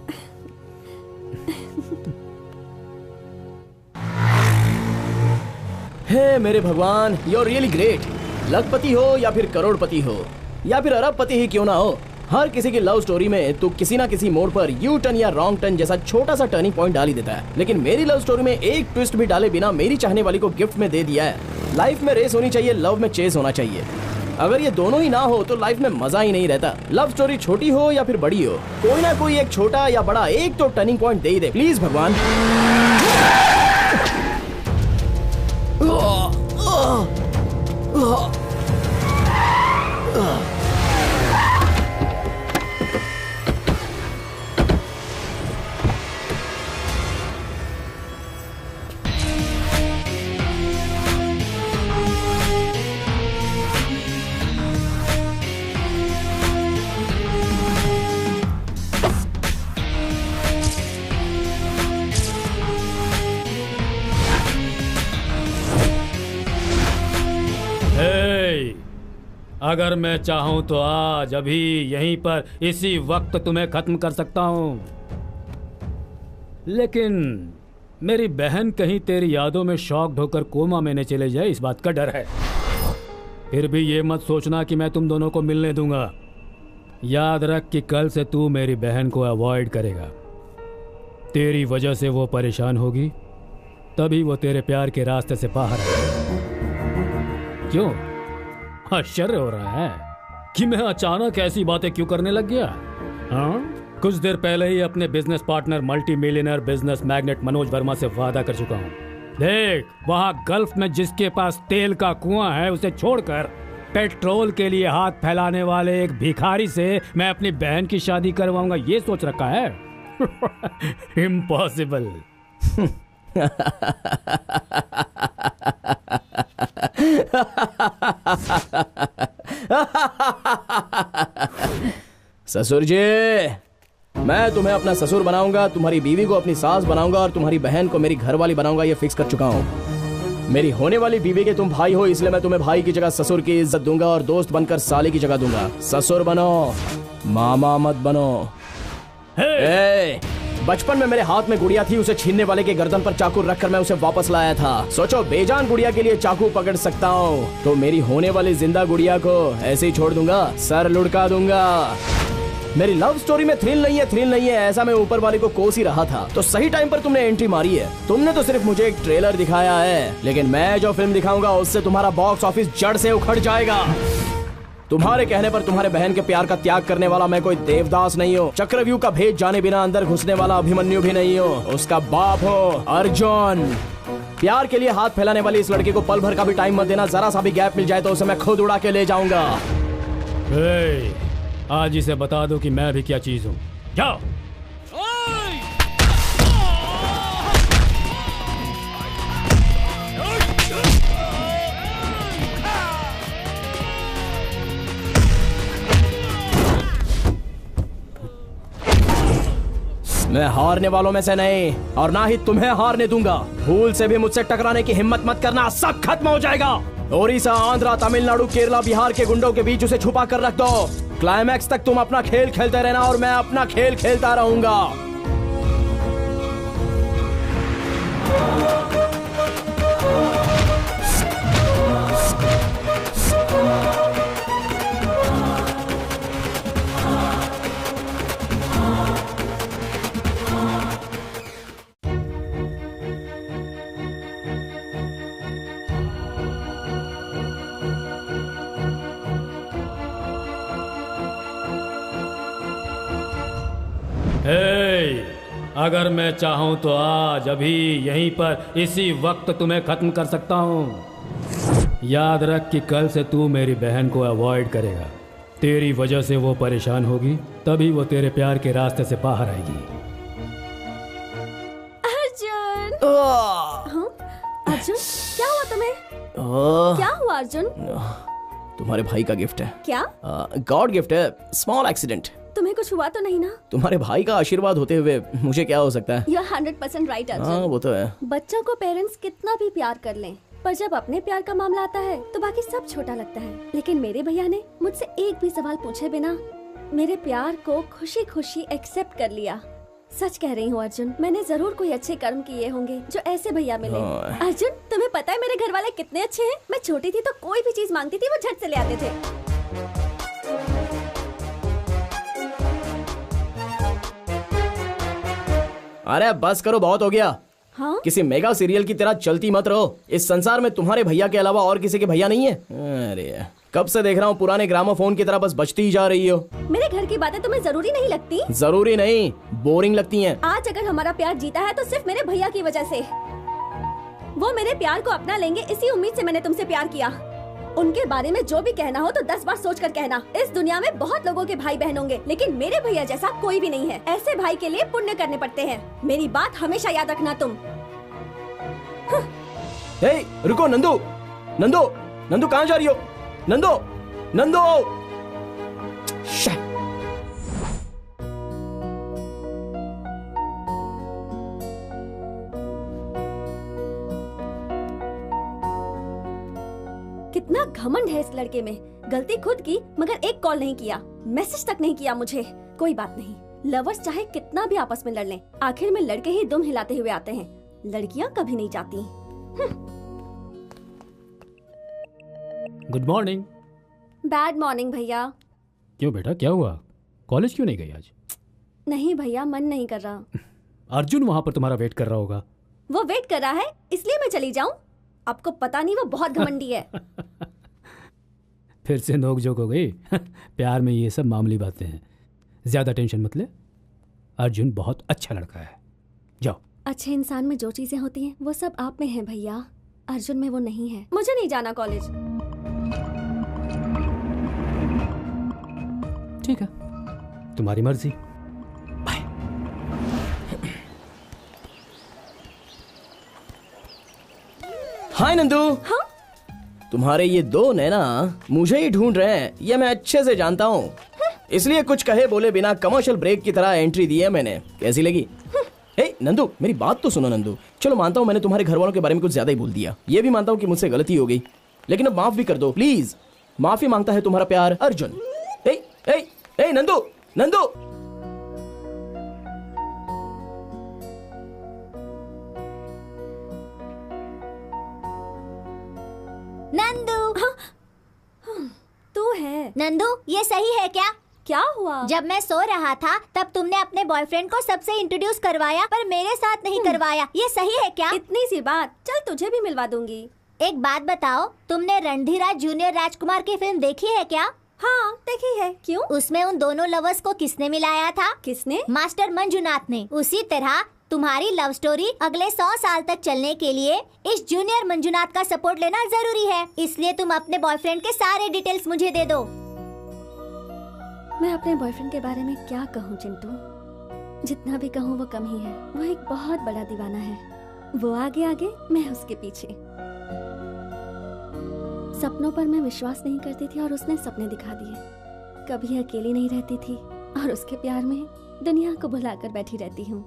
हे मेरे भगवान, यू आर रियली ग्रेट। लखपति हो या फिर करोड़पति हो या फिर अरबपति ही क्यों ना हो, हर किसी की लव स्टोरी में तू किसी ना किसी मोड़ पर यू टर्न या रॉन्ग टर्न जैसा छोटा सा टर्निंग पॉइंट डाल ही देता है। लेकिन मेरी लव स्टोरी में एक ट्विस्ट भी डाले बिना मेरी चाहने वाली को गिफ्ट में दे दिया है। लाइफ में रेस होनी चाहिए, लव में चेस होना चाहिए। अगर ये दोनों ही ना हो तो लाइफ में मजा ही नहीं रहता। लव स्टोरी छोटी हो या फिर बड़ी हो, कोई ना कोई एक छोटा या बड़ा एक तो turning point they he they please भगवान। अगर मैं चाहूं तो आज अभी यहीं पर इसी वक्त तुम्हें खत्म कर सकता हूं, लेकिन मेरी बहन कहीं तेरी यादों में शॉक होकर कोमा में न चले जाए, इस बात का डर है। फिर भी ये मत सोचना कि मैं तुम दोनों को मिलने दूंगा। याद रख कि कल से तू मेरी बहन को अवॉइड करेगा। तेरी वजह से वो परेशान होगी, तभी वो तेरे प्यार के रास्ते से बाहर आएगी। क्यों आश्चर्य हो रहा है कि मैं अचानक ऐसी बातें क्यों करने लग गया? हाँ, कुछ देर पहले ही अपने business partner multi millionaire business magnet Manoj Verma से वादा कर चुका हूँ। देख, वहाँ गल्फ में जिसके पास तेल का कुआं है उसे छोड़कर पेट्रोल के लिए हाथ फैलाने वाले एक भिखारी से मैं अपनी बहन की शादी करवाऊंगा, ये सोच रखा है? इम्पॉसिबल। ससुर जी, मैं तुम्हें अपना ससुर बनाऊंगा, तुम्हारी बीवी को अपनी सास बनाऊंगा और तुम्हारी बहन को मेरी घरवाली बनाऊंगा, ये फिक्स कर चुका हूँ। मेरी होने वाली बीवी के तुम भाई हो, इसलिए मैं तुम्हें भाई की जगह ससुर की इज्जत दूंगा और दोस्त बनकर साली की जगह दूंगा। ससुर बनो, मामा मत बनो। बचपन में मेरे हाथ में गुड़िया थी, उसे छीनने वाले के गर्दन पर चाकू रखकर मैं उसे वापस लाया था। सोचो, बेजान गुड़िया के लिए चाकू पकड़ सकता हूँ तो मेरी होने वाली जिंदा गुड़िया को ऐसे ही छोड़ दूंगा, सर लुढ़का दूंगा। मेरी लव स्टोरी में थ्रिल नहीं है, ऐसा मैं ऊपर वाले को कोस ही रहा था। तो सही टाइम पर तुमने एंट्री मारी है। तुमने तो सिर्फ मुझे एक ट्रेलर दिखाया है, लेकिन मैं जो फिल्म दिखाऊंगा उससे तुम्हारा बॉक्स ऑफिस जड़ से उखड़ जाएगा। तुम्हारे कहने पर तुम्हारे बहन के प्यार का त्याग करने वाला मैं कोई देवदास नहीं हूँ, चक्रव्यूह का भेद जाने बिना अंदर घुसने वाला अभिमन्यु भी नहीं हूँ, उसका बाप हो अर्जुन। प्यार के लिए हाथ फैलाने वाली इस लड़के को पल भर का भी टाइम मत देना, जरा सा भी गैप मिल जाए तो उसे मैं खुद उड़ा के ले जाऊंगा। आज इसे बता दो कि मैं भी क्या चीज हूँ। जाओ। मैं हारने वालों में से नहीं और ना ही तुम्हें हारने दूंगा। भूल से भी मुझसे टकराने की हिम्मत मत करना, सब खत्म हो जाएगा। ओडिशा, आंध्रा, तमिलनाडु, केरला, बिहार के गुंडों के बीच उसे छुपा कर रख दो। क्लाइमैक्स तक तुम अपना खेल खेलते रहना और मैं अपना खेल खेलता रहूंगा। अगर मैं चाहूं तो आज अभी यहीं पर इसी वक्त तुम्हें खत्म कर सकता हूं। याद रख कि कल से तू मेरी बहन को अवॉइड करेगा। तेरी वजह से वो परेशान होगी, तभी वो तेरे प्यार के रास्ते से बाहर आएगी। अर्जुन, अर्जुन क्या हुआ तुम्हें? क्या हुआ अर्जुन? तुम्हारे भाई का गिफ्ट है। क्या? गॉड गिफ्ट है, स्मॉल एक्सीडेंट। तुम्हें कुछ हुआ तो नहीं ना? तुम्हारे भाई का आशीर्वाद होते हुए मुझे क्या हो सकता है? You're 100% right, Arjun. हाँ, वो तो है। बच्चों को पेरेंट्स कितना भी प्यार कर लें, पर जब अपने प्यार का मामला आता है तो बाकी सब छोटा लगता है। लेकिन मेरे भैया ने मुझसे एक भी सवाल पूछे बिना मेरे प्यार को खुशी खुशी एक्सेप्ट कर लिया। सच कह रही हूँ अर्जुन, मैंने जरूर कोई अच्छे कर्म किए होंगे जो ऐसे भैया मिले। अर्जुन, तुम्हें पता है मेरे घर वाले कितने अच्छे हैं? मैं छोटी थी तो कोई भी चीज मांगती थी वो झट से ले आते थे। अरे बस करो, बहुत हो गया। हाँ? किसी मेगा सीरियल की तरह चलती मत रहो। इस संसार में तुम्हारे भैया के अलावा और किसी के भैया नहीं है। अरे कब से देख रहा हूँ पुराने ग्रामोफोन की तरह बस बजती ही जा रही हो। मेरे घर की बातें तुम्हें जरूरी नहीं लगती? जरूरी नहीं, बोरिंग लगती हैं। आज अगर हमारा प्यार जीता है तो सिर्फ मेरे भैया की वजह से। वो मेरे प्यार को अपना लेंगे, इसी उम्मीद से मैंने तुमसे प्यार किया। उनके बारे में जो भी कहना हो तो 10 बार सोच कर कहना। इस दुनिया में बहुत लोगों के भाई बहन होंगे, लेकिन मेरे भैया जैसा कोई भी नहीं है। ऐसे भाई के लिए पुण्य करने पड़ते हैं। मेरी बात हमेशा याद रखना तुम। हे, रुको नंदू, नंदू, नंदू कहाँ जा रही हो? नंदू, नंदू। कितना घमंड है इस लड़के में। गलती खुद की, मगर एक कॉल नहीं किया, मैसेज तक नहीं किया मुझे। कोई बात नहीं, लवर्स चाहे कितना भी आपस में लड़ लें, आखिर में लड़के ही दुम हिलाते हुए आते हैं, लड़कियां कभी नहीं जाती। Good morning. बैड मॉर्निंग भैया। क्यों बेटा, क्या हुआ? कॉलेज क्यों नहीं गई आज? नहीं भैया, मन नहीं कर रहा। अर्जुन वहाँ पर तुम्हारा वेट कर रहा होगा। वो वेट कर रहा है इसलिए मैं चली जाऊं? आपको पता नहीं वो बहुत घमंडी है। फिर से नोक-झोंक हो गई। प्यार में ये सब मामूली बातें हैं, ज्यादा टेंशन मत ले। अर्जुन बहुत अच्छा लड़का है, जाओ। अच्छे इंसान में जो चीजें होती हैं वो सब आप में हैं भैया, अर्जुन में वो नहीं है। मुझे नहीं जाना कॉलेज। ठीक है, तुम्हारी मर्जी। हाय नंदू। हाँ? तुम्हारे ये दो नैना मुझे ही ढूंढ रहे हैं, ये मैं अच्छे से जानता हूँ। इसलिए कुछ कहे बोले बिना कमर्शियल ब्रेक की तरह एंट्री दी है मैंने। कैसी लगी? ए नंदू, मेरी बात तो सुनो नंदू। चलो मानता हूँ मैंने तुम्हारे घर वालों के बारे में कुछ ज्यादा ही बोल दिया, ये भी मानता हूँ कि मुझसे गलती हो गई, लेकिन अब माफ भी कर दो प्लीज। माफी मांगता है तुम्हारा प्यार अर्जुन। ए ए ए नंदू, नंदू। नंदू। तू है? नंदू, ये सही है क्या? क्या हुआ? जब मैं सो रहा था तब तुमने अपने बॉयफ्रेंड को सबसे इंट्रोड्यूस करवाया, पर मेरे साथ नहीं करवाया। ये सही है क्या? इतनी सी बात, चल तुझे भी मिलवा दूंगी। एक बात बताओ, तुमने रणधीरा जूनियर राजकुमार की फिल्म देखी है क्या? हाँ देखी है। क्यों? उसमें उन दोनों लवर्स को किसने मिलाया था? किसने? मास्टर मंजुनाथ ने। उसी तरह तुम्हारी लव स्टोरी अगले 100 साल तक चलने के लिए इस जूनियर मंजुनाथ का सपोर्ट लेना जरूरी है। इसलिए तुम अपने बॉयफ्रेंड के सारे डिटेल्स मुझे दे दो। मैं अपने बॉयफ्रेंड के बारे में क्या कहूँ चिंटू, जितना भी कहूँ वो कम ही है। वो एक बहुत बड़ा दीवाना है, वो आगे आगे मैं उसके पीछे। सपनों पर मैं विश्वास नहीं करती थी और उसने सपने दिखा दिए। कभी अकेली नहीं रहती थी और उसके प्यार में दुनिया को भुलाकर बैठी रहती हूँ।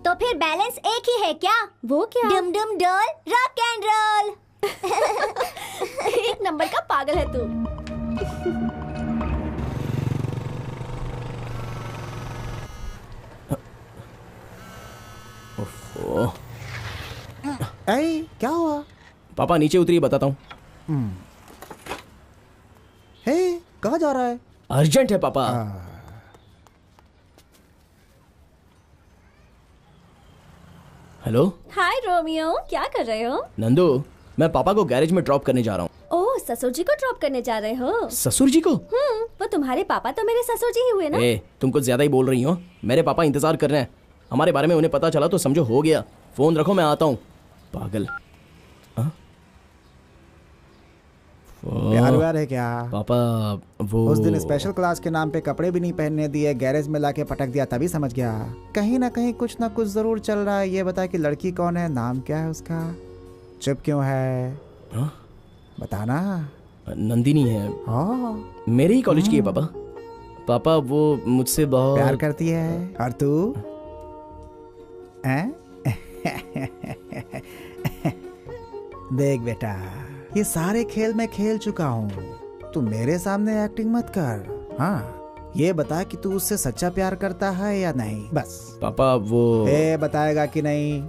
तो फिर बैलेंस एक ही है क्या? वो क्या? डुम डुम डोल रॉक एंड रोल। एक नंबर का पागल है तू। ऐ, क्या हुआ? पापा नीचे उतरिए, बताता हूँ। हे, कहाँ जा रहा है? अर्जेंट है पापा। हेलो। हाय रोमियो, क्या कर रहे हो? नंदू, मैं पापा को गैरेज में ड्रॉप करने जा रहा हूँ। ओह, ससुर जी को ड्रॉप करने जा रहे हो? ससुर जी को? वो तुम्हारे पापा तो मेरे ससुर जी ही हुए ना। तुम कुछ ज्यादा ही बोल रही हो। मेरे पापा इंतजार कर रहे हैं, हमारे बारे में उन्हें पता चला तो समझो हो गया। फोन रखो, मैं आता हूँ। पागल। प्यार व्यार है क्या? पापा वो उस दिन स्पेशल क्लास के नाम पे कपड़े भी नहीं पहनने दिए, गैरेज में लाके पटक दिया, तभी समझ गया कहीं ना कहीं कुछ ना कुछ जरूर चल रहा है। ये बता कि लड़की कौन है, नाम क्या है उसका, चुप क्यों है? बताना। नंदिनी है। मेरे ही कॉलेज की है पापा। पापा वो मुझसे बहुत प्यार करती है। और तू? देख बेटा, ये सारे खेल मैं खेल चुका हूँ, तू मेरे सामने एक्टिंग मत कर। हाँ, ये बता कि तू उससे सच्चा प्यार करता है या नहीं, बस। पापा वो बताएगा कि नहीं?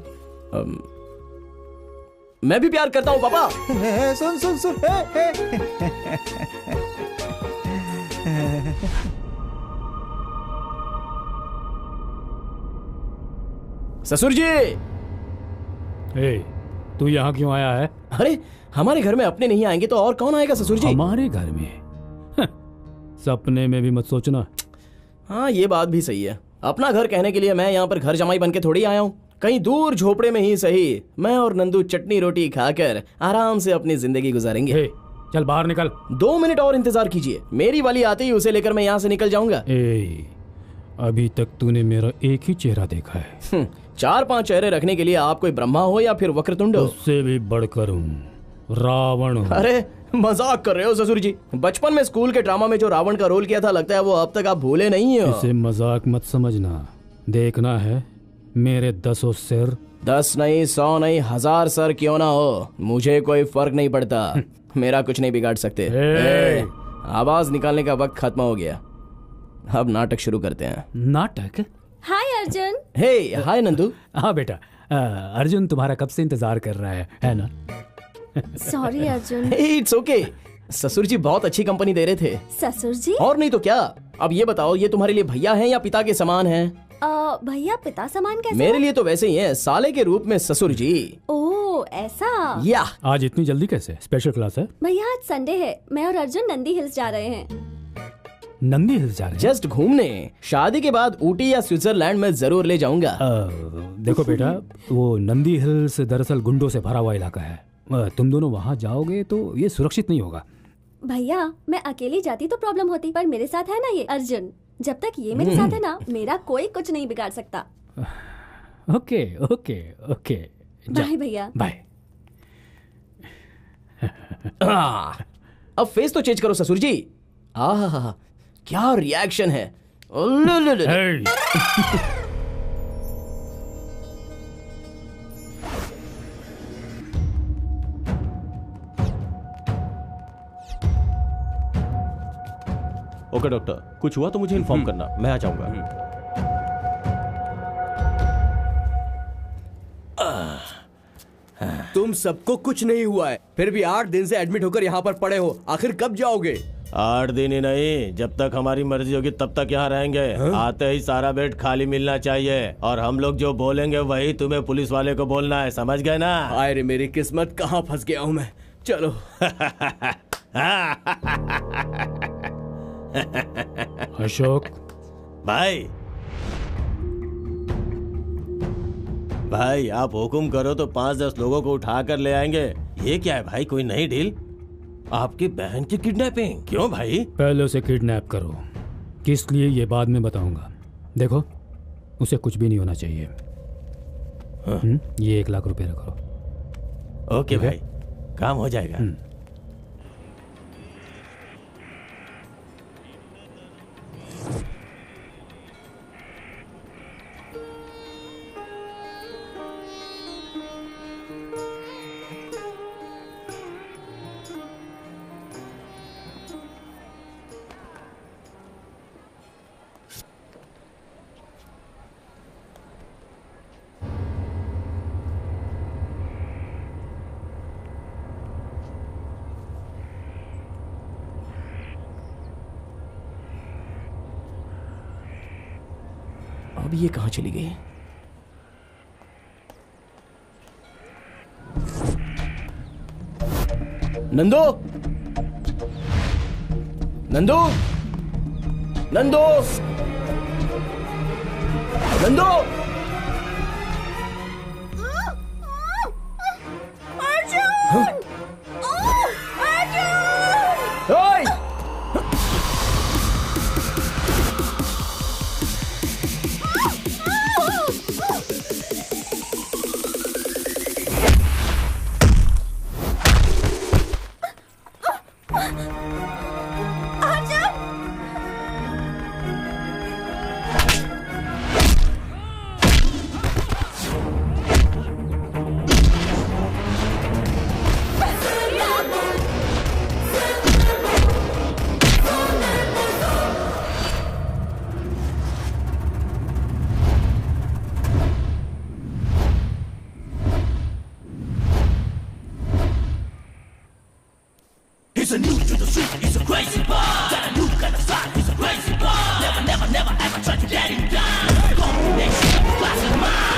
मैं भी प्यार करता हूँ पापा। सुन सुन सुन। ससुर जी। तू यहाँ क्यों आया है? अरे हमारे घर में अपने नहीं आएंगे तो और कौन आएगा ससुर जी? हमारे घर में? सपने में भी मत सोचना। हाँ ये बात भी सही है। अपना घर कहने के लिए मैं यहाँ पर घर जमाई बन के थोड़ी आया हूँ। कहीं दूर झोपड़े में ही सही, मैं और नंदू चटनी रोटी खाकर आराम से अपनी जिंदगी गुजारेंगे। चल बाहर निकल। 2 मिनट और इंतजार कीजिए, मेरी वाली आते ही उसे लेकर मैं यहाँ से निकल जाऊंगा। अभी तक तूने मेरा एक ही चेहरा देखा है। 4-5 चेहरे रखने के लिए आप कोई ब्रह्मा हो या फिर वक्रतुंड हो? उससे भी बढ़कर हूँ, रावण हूँ। अरे मजाक कर रहे हो ससुर जी? बचपन में स्कूल के ड्रामा में जो रावण का रोल किया था, लगता है वो अब तक आप भूले नहीं हो। इसे मजाक मत समझना। देखना है मेरे 10 सिर। 10 नहीं, 100 नहीं, 1000 सर क्यों ना हो, मुझे कोई फर्क नहीं पड़ता। मेरा कुछ नहीं बिगाड़ सकते। आवाज निकालने का वक्त खत्म हो गया, अब नाटक शुरू करते हैं। नाटक? हाय अर्जुन। हे हाय नंदू। हाँ बेटा, अर्जुन तुम्हारा कब से इंतजार कर रहा है ना? सॉरी अर्जुन। It's okay. ससुर जी बहुत अच्छी कंपनी दे रहे थे। ससुर जी? और नहीं तो क्या। अब ये बताओ, ये तुम्हारे लिए भैया हैं या पिता के समान हैं? भैया पिता समान कैसे? मेरे लिए तो वैसे ही हैं, साले के रूप में ससुर जी। ओह ऐसा? या आज इतनी जल्दी कैसे? स्पेशल क्लास है? भैया आज संडे है, मैं और अर्जुन नंदी हिल्स जा रहे हैं। नंदी हिल्स जा रहे हैं? जस्ट घूमने। शादी के बाद ऊटी या स्विट्जरलैंड में जरूर ले जाऊंगा। देखो बेटा, वो नंदी हिल्स दरअसल गुंडों से भरा हुआ इलाका है। तुम दोनों वहाँ जाओगे तो ये सुरक्षित नहीं होगा। भैया मैं अकेली जाती तो प्रॉब्लम होती, पर मेरे साथ है ना ये अर्जुन। जब तक ये मेरे साथ है ना, मेरा कोई कुछ नहीं बिगाड़ सकता। ओके ओके ओके, बाय भैया। बाय। अब फेस तो चेंज करो ससुर जी। आहा, क्या रिएक्शन है। ओके डॉक्टर, कुछ हुआ तो मुझे इन्फॉर्म करना, मैं आ जाऊंगा। तुम सबको कुछ नहीं हुआ है, फिर भी 8 दिन से एडमिट होकर यहाँ पर पड़े हो। आखिर कब जाओगे? 8 दिन ही नहीं, जब तक हमारी मर्जी होगी तब तक यहाँ रहेंगे। आते ही सारा बेड खाली मिलना चाहिए, और हम लोग जो बोलेंगे वही तुम्हें पुलिस वाले को बोलना है, समझ गए ना? अरे मेरी किस्मत, कहाँ फंस गया हूँ मैं। चलो। अशोक भाई आप हुक्म करो तो 5-10 लोगों को उठा कर ले आएंगे। ये क्या है भाई, कोई नई डील? आपकी बहन की किडनैपिंग? क्यों भाई? पहले उसे किडनैप करो, किस लिए ये बाद में बताऊंगा। देखो, उसे कुछ भी नहीं होना चाहिए। ये 1 लाख रुपए रखो। ओके भाई, काम हो जाएगा। अब ये कहाँ चली गई? नंदू, नंदू, नंदू, नंदू। अर्जुन! ओए! He's a new to the street, he's a crazy boy. Got a new kind of style, he's a crazy boy. Never, never, never ever try to let him down. Combination of glass and mind.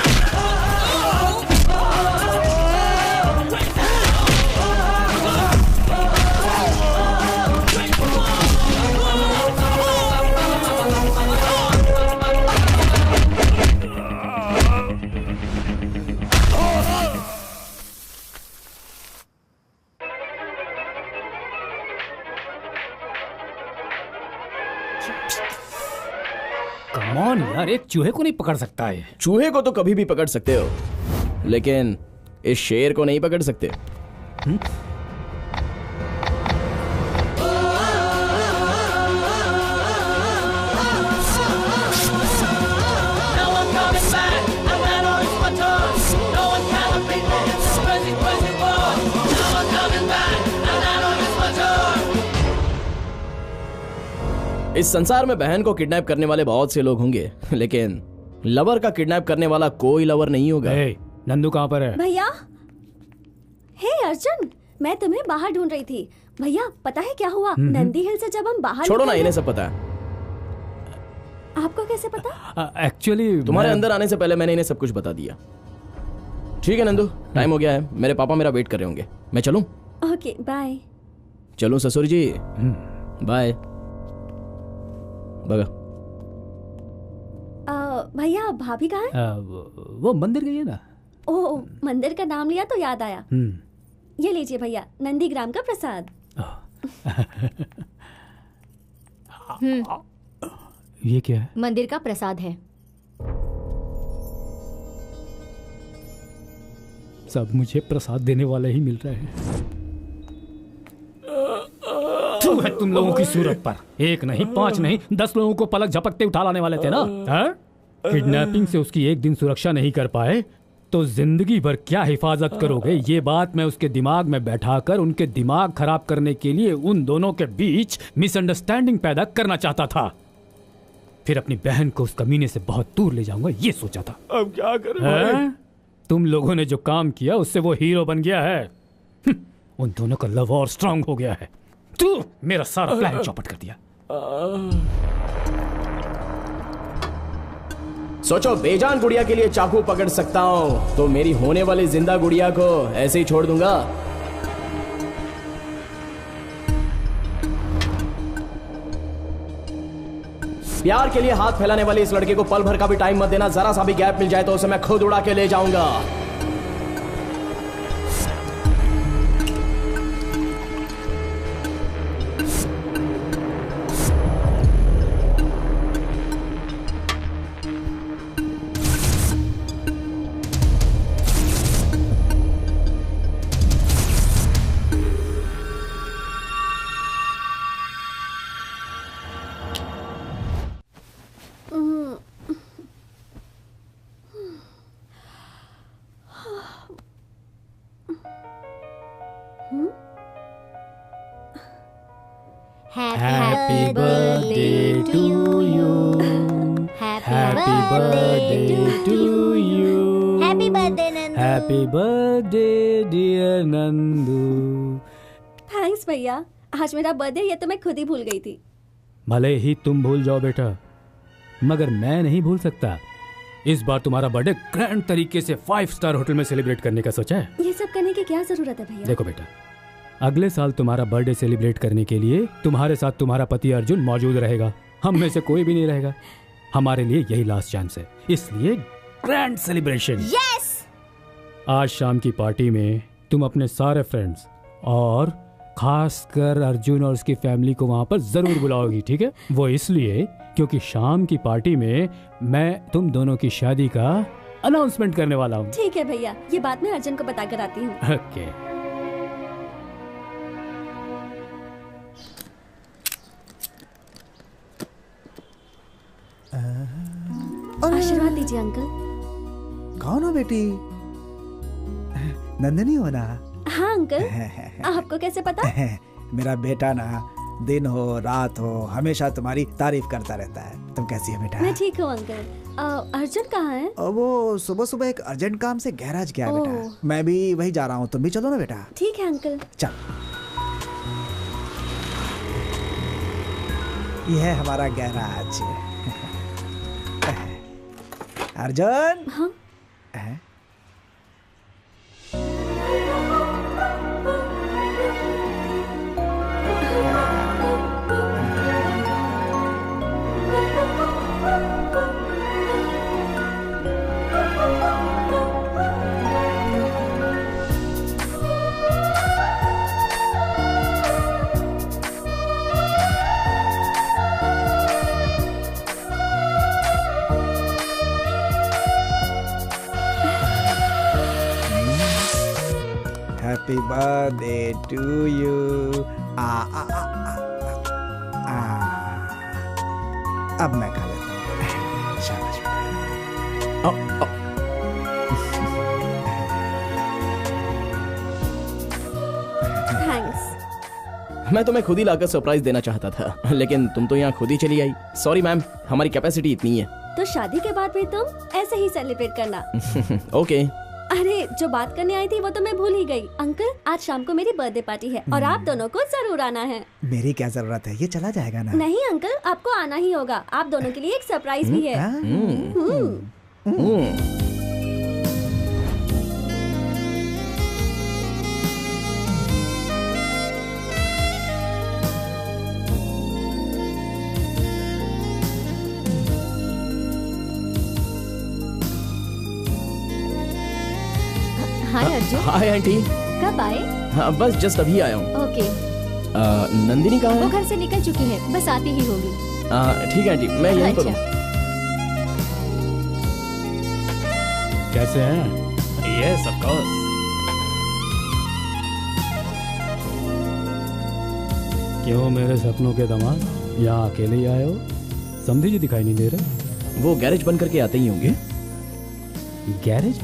Come on यार, एक चूहे को नहीं पकड़ सकता है। चूहे को तो कभी भी पकड़ सकते हो, लेकिन इस शेर को नहीं पकड़ सकते। इस संसार में बहन को किडनैप करने वाले बहुत से लोग होंगे, लेकिन लवर का किडनैप करने वाला कोई लवर नहीं होगा। नंदू कहाँ पर है? भैया, हे अर्जुन, मैं तुम्हें बाहर ढूंढ रही थी। भैया पता है क्या हुआ? नंदी हिल से जब हम बाहर छोड़ो ना, इन्हें सब पता है। आपको कैसे पता? एक्चुअली तुम्हारे अंदर आने से पहले मैंने इन्हें सब कुछ बता दिया। ठीक है नंदू, टाइम हो गया है, मेरे पापा मेरा वेट कर रहे होंगे, मैं चलूं? Okay bye. चलूं ससुर जी? बाय। बगा। भैया भाभी कहाँ है? वो मंदिर गई है ना। ओह, मंदिर का नाम लिया तो याद आया। ये लीजिए भैया, नंदीग्राम का प्रसाद। ये क्या है? मंदिर का प्रसाद है। सब मुझे प्रसाद देने वाले ही मिल रहे हैं। है तुम लोगों की सूरत पर, 1 नहीं 5 नहीं 10 लोगों को पलक झपकते उठा लाने वाले थे ना। किडनैपिंग से उसकी एक दिन सुरक्षा नहीं कर पाए तो जिंदगी भर क्या हिफाजत करोगे? ये बात मैं उसके दिमाग में बैठाकर उनके दिमाग खराब करने के लिए उन दोनों के बीच मिसअंडरस्टैंडिंग पैदा करना चाहता था। फिर अपनी बहन को उस कमीने से बहुत दूर ले जाऊंगा, ये सोचा था। अब क्या करें? तुम लोगों ने जो काम किया उससे वो हीरो बन गया है। उन दोनों का लव और स्ट्रांग हो गया है। तू मेरा सारा प्लान चौपट कर दिया। सोचो, बेजान गुड़िया के लिए चाकू पकड़ सकता हूँ तो मेरी होने वाली जिंदा गुड़िया को ऐसे ही छोड़ दूंगा? प्यार के लिए हाथ फैलाने वाले इस लड़के को पल भर का भी टाइम मत देना। जरा सा भी गैप मिल जाए तो उसे मैं खुद उड़ा के ले जाऊंगा। Happy birthday to you. Happy birthday to you. Happy birthday Nandu. Happy birthday dear Nandu. Thanks भैया, आज मेरा बर्थडे ये तो मैं खुद ही भूल गई थी। भले ही तुम भूल जाओ बेटा, मगर मैं नहीं भूल सकता। इस बार तुम्हारा बर्थडे ग्रैंड तरीके से 5 स्टार होटल में सेलिब्रेट करने का सोचा है। ये सब करने की क्या जरूरत है भैया? देखो बेटा, अगले साल तुम्हारा बर्थडे सेलिब्रेट करने के लिए तुम्हारे साथ तुम्हारा पति अर्जुन मौजूद रहेगा। हम में से कोई भी नहीं रहेगा। हमारे लिए यही लास्ट चांस है, इसलिए ग्रैंड सेलिब्रेशन। यस! आज शाम की पार्टी में तुम अपने सारे फ्रेंड्स और खासकर अर्जुन और उसकी फैमिली को वहां पर जरूर बुलाओगी, ठीक है? वो इसलिए क्योंकि शाम की पार्टी में मैं तुम दोनों की शादी का अनाउंसमेंट करने वाला हूँ। ठीक है भैया, ये बात मैं अर्जुन को बताकर आती हूँ। ओके। आशीर्वाद दीजिए अंकल। कौन हो बेटी? नंदिनी हो ना? हाँ अंकल। आपको कैसे पता? मेरा बेटा ना दिन हो रात हो हमेशा तुम्हारी तारीफ करता रहता है। तुम कैसी हो बेटा? मैं ठीक हूँ अंकल। अर्जुन कहाँ है? वो सुबह सुबह एक अर्जेंट काम से गैराज गया है बेटा। मैं भी वही जा रहा हूँ, तुम भी चलो ना बेटा। ठीक है अंकल। चल। ये है हमारा गैराज। अर्जुन। हाँ? Happy birthday to you. अब मैं खा लेता हूँ। शाबाश बेटा। थैंक्स। मैं तुम्हें खुद ही लाकर सरप्राइज देना चाहता था, लेकिन तुम तो यहाँ खुद ही चली आई। सॉरी मैम, हमारी कैपेसिटी इतनी है। तो शादी के बाद भी तुम ऐसे ही सेलिब्रेट करना। ओके। अरे जो बात करने आई थी वो तो मैं भूल ही गई। अंकल, आज शाम को मेरी बर्थडे पार्टी है और आप दोनों को जरूर आना है। मेरी क्या जरूरत है, ये चला जाएगा ना। नहीं अंकल, आपको आना ही होगा। आप दोनों के लिए एक सरप्राइज भी है। हाय अर्जुन। Hi aunty. कब आए? हाँ, बस जस्ट अभी आया हूँ। ओके। नंदिनी कहाँ वो है? घर से निकल चुकी है, बस आती ही होगी। ठीक है आंटी, मैं यहीं पर हूँ। कैसे हैं? Yes of course. क्यों मेरे सपनों के दामाद, यहाँ अकेले ही आए हो? समझी जी दिखाई नहीं दे रहे। वो गैरेज बंद करके आते ही होंगे। गैरेज?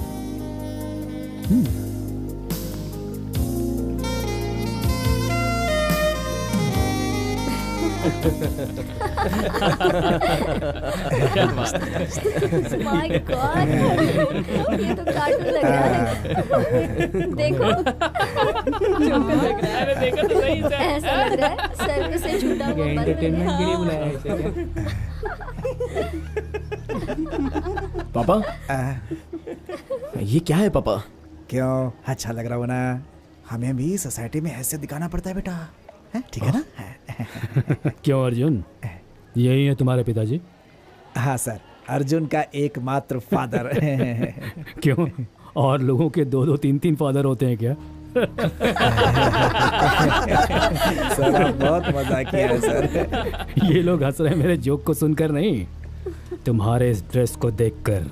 My God, ये तो कार्टून लग रहा है। देखो, देखो तो सही से। ऐसा लग रहा है सर्कस से छूटा हुआ बल बन एंटरटेनमेंट के लिए बुलाया है इसे। पापा, ये क्या है पापा? क्यों अच्छा लग रहा हो ना? हमें भी सोसाइटी में ऐसे दिखाना पड़ता है बेटा, हैं? ठीक है ना? क्यों अर्जुन, यही है तुम्हारे पिताजी? हाँ सर, अर्जुन का एकमात्र फादर। क्यों, और लोगों के 2-2, 3-3 फादर होते हैं क्या? सर आप बहुत मजा किया है सर। ये लोग हंस रहे हैं मेरे जोक को सुनकर नहीं, तुम्हारे इस ड्रेस को देखकर।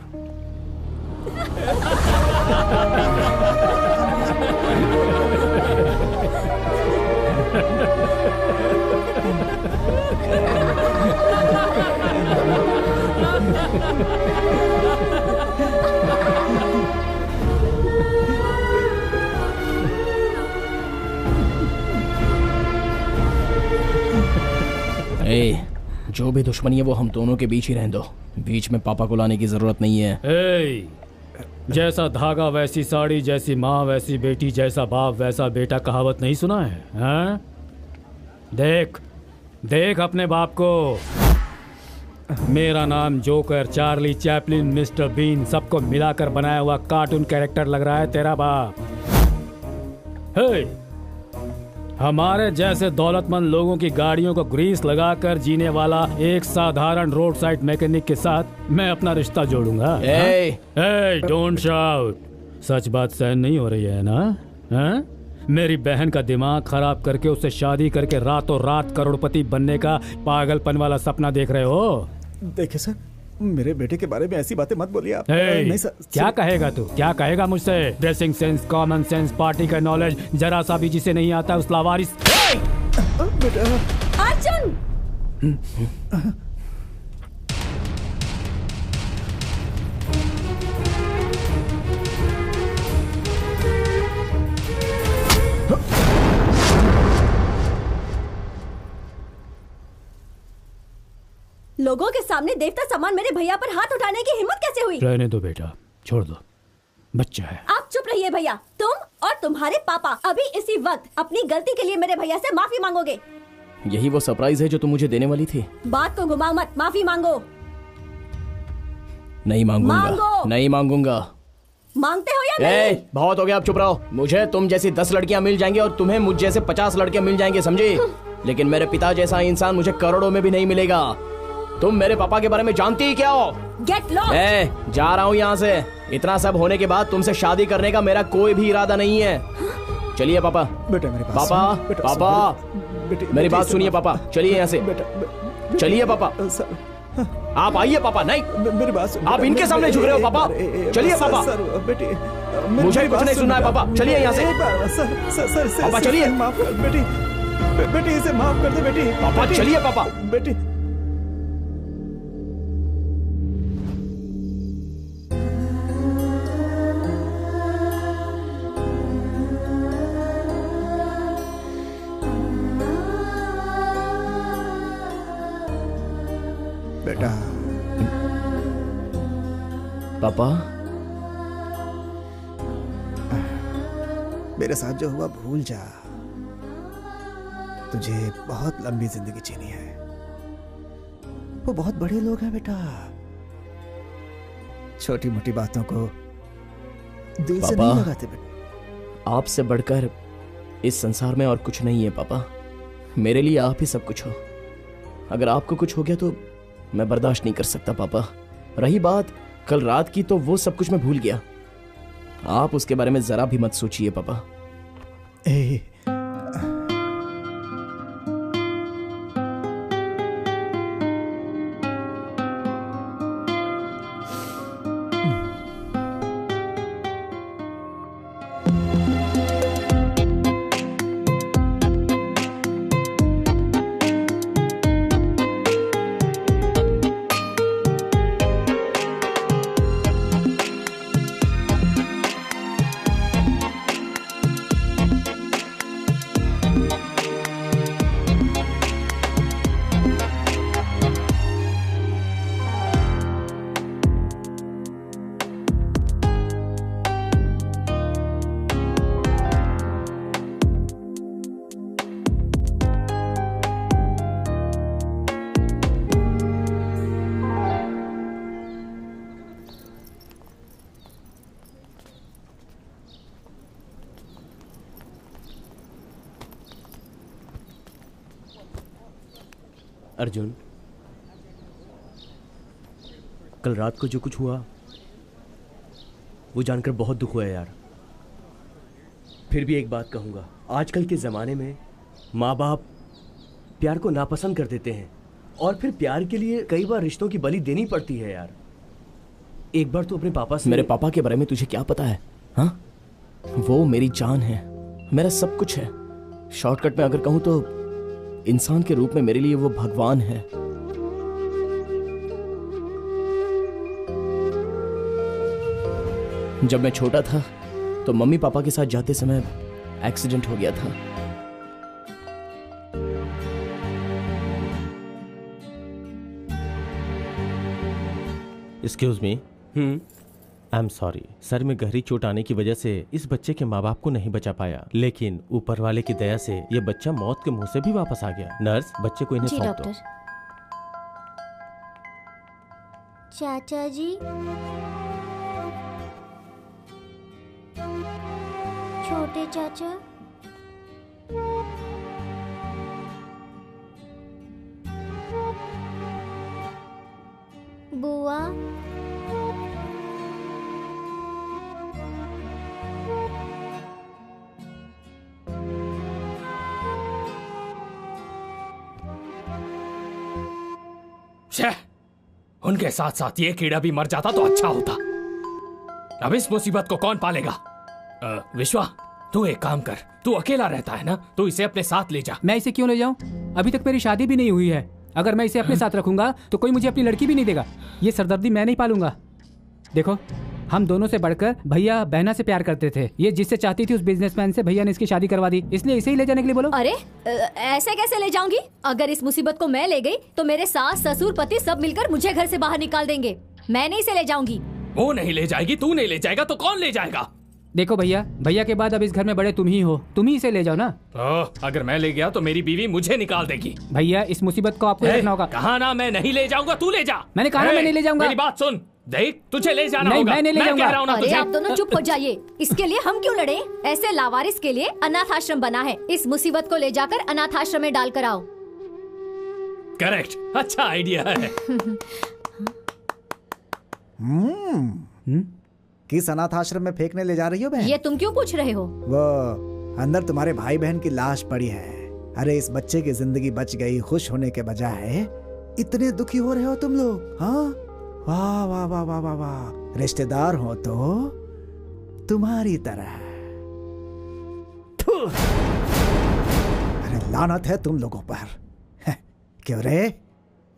जो भी दुश्मनी है वो हम दोनों के बीच ही रहने दो, बीच में पापा को लाने की जरूरत नहीं है। जैसा धागा वैसी साड़ी, जैसी माँ वैसी बेटी, जैसा बाप वैसा बेटा, कहावत नहीं सुना है? हाँ? देख देख अपने बाप को। मेरा नाम Joker, Charlie Chaplin, Mister Bean, सबको मिलाकर बनाया हुआ कार्टून कैरेक्टर लग रहा है तेरा बाप। हमारे जैसे दौलतमंद लोगों की गाड़ियों को ग्रीस लगाकर जीने वाला एक साधारण रोड साइड मैकेनिक के साथ मैं अपना रिश्ता जोड़ूंगा। Don't shout. सच बात सहन नहीं हो रही है ना? हा? मेरी बहन का दिमाग खराब करके उससे शादी करके रातों रात करोड़पति बनने का पागलपन वाला सपना देख रहे हो? देखिए सर, मेरे बेटे के बारे में ऐसी बातें मत बोलिए आप। नहीं सर। क्या कहेगा तू? क्या कहेगा मुझसे? Dressing sense, common sense, party का नॉलेज जरा सा भी जिसे नहीं आता उस लावारिस। अर्जुन! लोगों के सामने देवता समान मेरे भैया पर हाथ उठाने की हिम्मत कैसे हुई? रहने दो बेटा, छोड़ दो, बच्चा है। आप चुप रहिए भैया। तुम और तुम्हारे पापा अभी इसी वक्त अपनी गलती के लिए मेरे भैया से माफी मांगोगे। यही वो सरप्राइज है जो तुम मुझे देने वाली थी? बात को घुमाओ मत, माफी मांगो। नहीं मांगूंगा। मांगो। नहीं मांगूंगा। मांगते हो या नहीं? बहुत हो गया, अब चुप रहो। मुझे तुम जैसी 10 लड़कियां मिल जाएंगी और तुम्हें मुझ जैसे 50 लड़के मिल जाएंगे, समझी? लेकिन मेरे पिता जैसा इंसान मुझे करोड़ों में भी नहीं मिलेगा। तुम मेरे पापा के बारे में जानती ही क्या हो? Get lost. जा रहा हूँ यहाँ से। इतना सब होने के बाद तुमसे शादी करने का मेरा कोई भी इरादा नहीं है। चलिए पापा। बेटा मेरे पास। पापा मेरी बात सुनिए पापा, चलिए यहाँ से। चलिए पापा। आप आइए पापा। नहीं, मेरी बात। आप इनके सामने झुक रहे हो पापा। चलिए पापा। मुझे कुछ नहीं सुनना है पापा, चलिए यहाँ से। पापा चलिए। माफ कर बेटी, बेटी इसे माफ कर दे बेटी। पापा चलिए पापा। बेटी बेटा। पापा मेरे साथ जो हुआ भूल जा। तुझे बहुत लंबी जिंदगी जीनी है। वो बहुत बड़े लोग हैं बेटा, छोटी मोटी बातों को दिल से नहीं लगाते बेटा। आपसे बढ़कर इस संसार में और कुछ नहीं है पापा। मेरे लिए आप ही सब कुछ हो। अगर आपको कुछ हो गया तो मैं बर्दाश्त नहीं कर सकता पापा। रही बात कल रात की, तो वो सब कुछ मैं भूल गया। आप उसके बारे में जरा भी मत सोचिए पापा। अर्जुन, कल रात को जो कुछ हुआ वो जानकर बहुत दुख हुआ यार। फिर भी एक बात कहूंगा, आजकल के ज़माने में माँ बाप प्यार को नापसंद कर देते हैं और फिर प्यार के लिए कई बार रिश्तों की बलि देनी पड़ती है यार। एक बार तो अपने पापा से। मेरे पापा के बारे में तुझे क्या पता है? हाँ, वो मेरी जान है, मेरा सब कुछ है। शॉर्टकट में अगर कहूं तो इंसान के रूप में मेरे लिए वो भगवान है। जब मैं छोटा था तो मम्मी पापा के साथ जाते समय एक्सीडेंट हो गया था। Excuse me. I am sorry sir, में गहरी चोट आने की वजह से इस बच्चे के माँ बाप को नहीं बचा पाया, लेकिन ऊपर वाले की दया से ये बच्चा मौत के मुंह से भी वापस आ गया। नर्स, बच्चे को इन्हें सौंप दो। चाचा जी, छोटे चाचा, बुआ, उनके साथ साथ ये कीड़ा भी मर जाता तो अच्छा होता। अब इस मुसीबत को कौन पालेगा? विश्वा, तू एक काम कर, तू अकेला रहता है ना, तू इसे अपने साथ ले जा। मैं इसे क्यों ले जाऊं? अभी तक मेरी शादी भी नहीं हुई है। अगर मैं इसे अपने साथ रखूंगा तो कोई मुझे अपनी लड़की भी नहीं देगा। ये सरदर्दी मैं नहीं पालूंगा। देखो, हम दोनों से बढ़कर भैया बहना से प्यार करते थे। ये जिससे चाहती थी उस बिजनेसमैन से भैया ने इसकी शादी करवा दी, इसलिए इसे ही ले जाने के लिए बोलो। अरे ऐसे कैसे ले जाऊंगी? अगर इस मुसीबत को मैं ले गई तो मेरे सास, ससुर, पति सब मिलकर मुझे घर से बाहर निकाल देंगे। मैं नहीं इसे ले जाऊंगी। वो नहीं ले जाएगी, तू नहीं ले जाएगा तो कौन ले जाएगा? देखो भैया के बाद अब इस घर में बड़े तुम ही हो, तुम ही इसे ले जाओ ना। अगर मैं ले गया तो मेरी बीवी मुझे निकाल देगी। भैया, इस मुसीबत को आपको देखना होगा। कहा ना मैं नहीं ले जाऊंगा, तू ले जा। मैंने कहा ना मैं नहीं ले जाऊंगा। मेरी बात सुन, देख तुझे ले जाना नहीं, होगा। मैं नहीं ले जाऊंगा। कह रहा हूं ना अरे तुझे। आप दोनों चुप हो जाइए। इसके लिए हम क्यों लड़े? ऐसे लावारिस के लिए अनाथ आश्रम बना है। इस मुसीबत को ले जाकर अनाथ आश्रम में डाल कर आओ। करेक्ट, अच्छा आइडिया है। किस अनाथ आश्रम में फेंकने ले जा रही हो बहन? ये तुम क्यों पूछ रहे हो? वो अंदर तुम्हारे भाई बहन की लाश पड़ी है। अरे इस बच्चे की जिंदगी बच गई, खुश होने के बजाय इतने दुखी हो रहे हो तुम लोग। हाँ, वाह वाह वाह वाह वाह वाह। रिश्तेदार हो तो तुम्हारी तरह। अरे लानत है तुम लोगों पर। क्यों रे,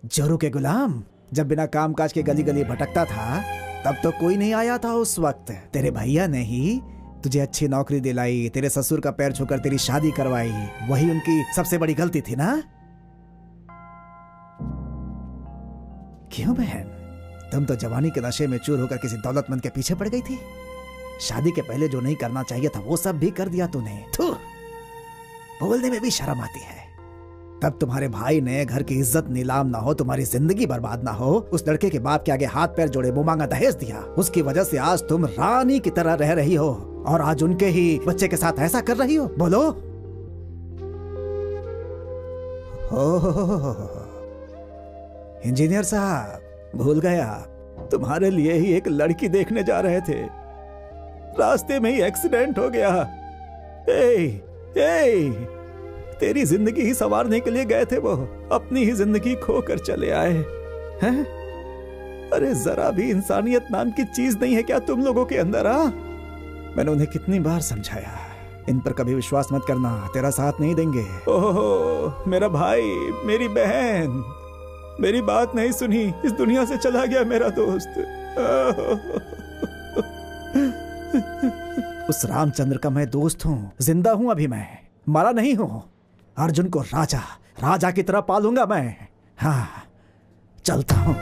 जोरू के गुलाम? जब बिना काम काज के गली गली भटकता था तब तो कोई नहीं आया था उस वक्त। तेरे भैया ने ही तुझे अच्छी नौकरी दिलाई, तेरे ससुर का पैर छूकर तेरी शादी करवाई। वही उनकी सबसे बड़ी गलती थी ना? क्यों बहन, तुम तो जवानी के नशे में चूर होकर किसी दौलतमंद के पीछे पड़ गई थी। शादी के पहले जो नहीं करना चाहिए था वो सब भी कर दिया तूने। थू, बोलने में भी शर्म आती है। तब तुम्हारे भाई ने घर की इज्जत नीलाम ना हो, तुम्हारी जिंदगी बर्बाद ना हो, उस लड़के के बाप के आगे हाथ पैर जोड़े मुंह मांगा दहेज दिया। उसकी वजह से आज तुम रानी की तरह रह रही हो और आज उनके ही बच्चे के साथ ऐसा कर रही हो। बोलो। इंजीनियर साहब, भूल गए आप, तुम्हारे लिए ही एक लड़की देखने जा रहे थे, रास्ते में ही एक्सीडेंट हो गया। तेरी जिंदगी ही संवारने के लिए गए थे वो, अपनी ही जिंदगी खोकर चले आए हैं। अरे जरा भी इंसानियत नाम की चीज नहीं है क्या तुम लोगों के अंदर? मैंने उन्हें कितनी बार समझाया, इन पर कभी विश्वास मत करना, तेरा साथ नहीं देंगे। ओहो, मेरा भाई, मेरी बहन, मेरी बात नहीं सुनी, इस दुनिया से चला गया मेरा दोस्त। उस रामचंद्र का मैं दोस्त हूँ, जिंदा हूँ अभी, मैं मरा नहीं हूँ। अर्जुन को राजा की तरह पालूंगा मैं। हाँ, चलता हूँ।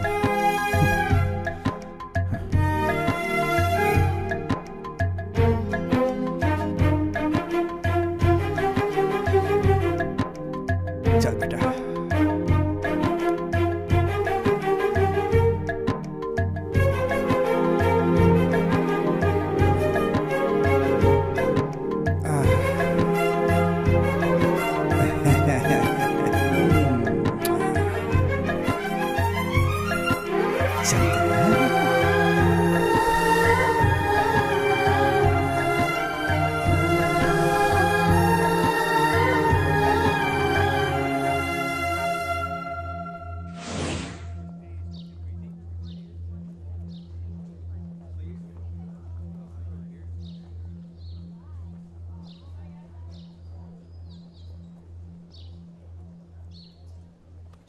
चल बेटा।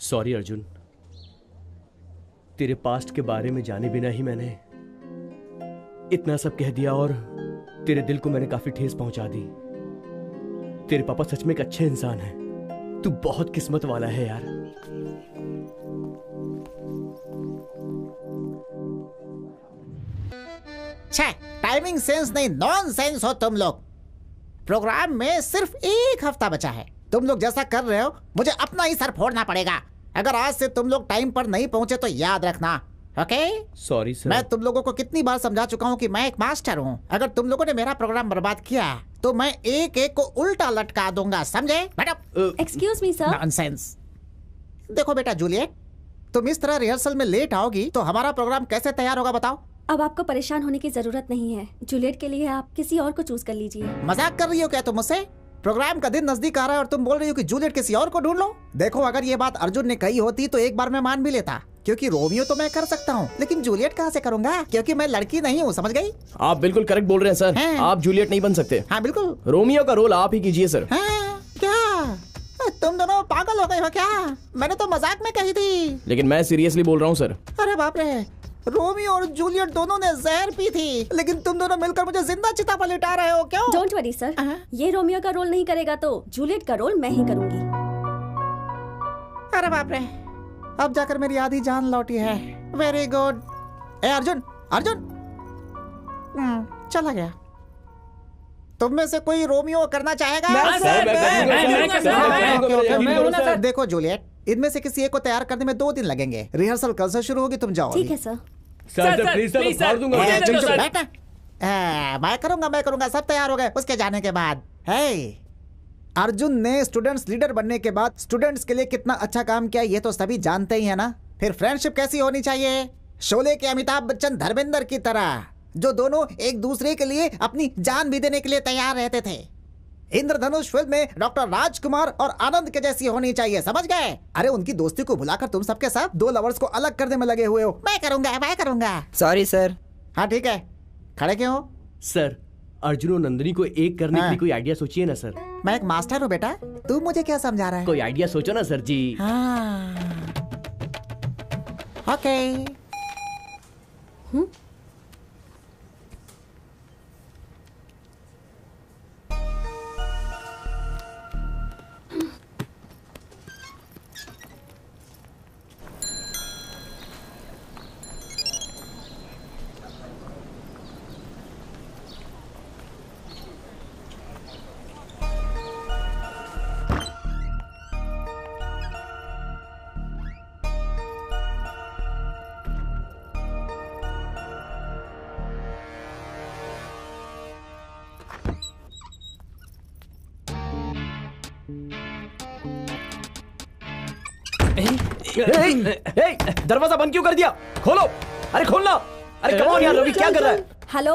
सॉरी अर्जुन, तेरे पास्ट के बारे में जाने बिना ही मैंने इतना सब कह दिया और तेरे दिल को मैंने काफी ठेस पहुंचा दी। तेरे पापा सच में एक अच्छे इंसान हैं। तू बहुत किस्मत वाला है यार। छे, टाइमिंग सेंस नहीं, नॉनसेंस हो तुम लोग। प्रोग्राम में सिर्फ 1 हफ्ता बचा है। तुम लोग जैसा कर रहे हो मुझे अपना ही सर फोड़ना पड़ेगा। अगर आज से तुम लोग टाइम पर नहीं पहुंचे तो याद रखना, ओके? Sorry sir. मैं तुम लोगों को कितनी बार समझा चुका हूँ कि मैं एक मास्टर हूँ। अगर तुम लोगों ने मेरा प्रोग्राम बर्बाद किया तो मैं एक एक को उल्टा लटका दूंगा, समझे? Excuse me sir. नॉनसेंस। देखो बेटा जूलियट, तुम इस तरह रिहर्सल में लेट आओगी तो हमारा प्रोग्राम कैसे तैयार होगा बताओ? अब आपको परेशान होने की जरूरत नहीं है। जूलियट के लिए आप किसी और को चूज कर लीजिए। मजाक कर रही हो क्या तुम मुझसे? प्रोग्राम का दिन नजदीक आ रहा है और तुम बोल रही हो कि जूलियट किसी और को ढूंढ लो। देखो, अगर ये बात अर्जुन ने कही होती तो एक बार मैं मान भी लेता, क्योंकि रोमियो तो मैं कर सकता हूँ, लेकिन जूलियट कहाँ से करूंगा? क्योंकि मैं लड़की नहीं हूँ, समझ गई? आप बिल्कुल करेक्ट बोल रहे हैं सर। आप जूलियट नहीं बन सकते। हाँ बिल्कुल। रोमियो का रोल आप ही कीजिए सर। क्या तुम दोनों पागल हो गए हो क्या? मैंने तो मजाक में कही थी। लेकिन मैं सीरियसली बोल रहा हूँ सर। अरे बाप रे, रोमियो और जूलियट दोनों ने जहर पी थी, लेकिन तुम दोनों मिलकर मुझे जिंदा चिता पर लिटा रहे हो, क्यों? डोंट वरी सर, ये रोमियो का रोल नहीं करेगा तो जूलियट का रोल मैं ही करूंगी। अरे बाप रे, अब जाकर मेरी आधी जान लौटी है। Very good. ए अर्जुन, अर्जुन चला गया। तुम में से कोई रोमियो करना चाहेगा? देखो जूलियट, इनमें से किसी एक को तैयार करने में 2 दिन लगेंगे। रिहर्सल कल से शुरू होगी, तुम जाओ। ठीक है सर। मैं करूंगा, सब तैयार हो गए। उसके जाने के बाद अर्जुन ने स्टूडेंट्स लीडर बनने के बाद स्टूडेंट्स के लिए कितना अच्छा काम किया ये तो सभी जानते ही है ना। फिर फ्रेंडशिप कैसी होनी चाहिए? शोले के अमिताभ बच्चन धर्मेंद्र की तरह, जो दोनों एक दूसरे के लिए अपनी जान भी देने के लिए तैयार रहते थे। इंद्रधनुष फिल्म में डॉक्टर राजकुमार और आनंद के जैसी होनी चाहिए, समझ गए? अरे उनकी दोस्ती को भुलाकर तुम सबके साथ 2 लवर्स को अलग करने में लगे हुए हो। मैं करूंगा। Sorry sir. हाँ ठीक है, खड़े क्यों हो? सर, अर्जुन और नंदिनी को एक करने के लिए कोई आइडिया सोचिए ना सर। मैं एक मास्टर हूँ बेटा, तू मुझे क्या समझा रहा है? कोई आइडिया सोचो ना सर जी। ओके। दरवाजा बंद क्यों कर दिया? खोलो, अरे खोलना। अरे कम ऑन यार, रवि क्या कर रहा है? हेलो,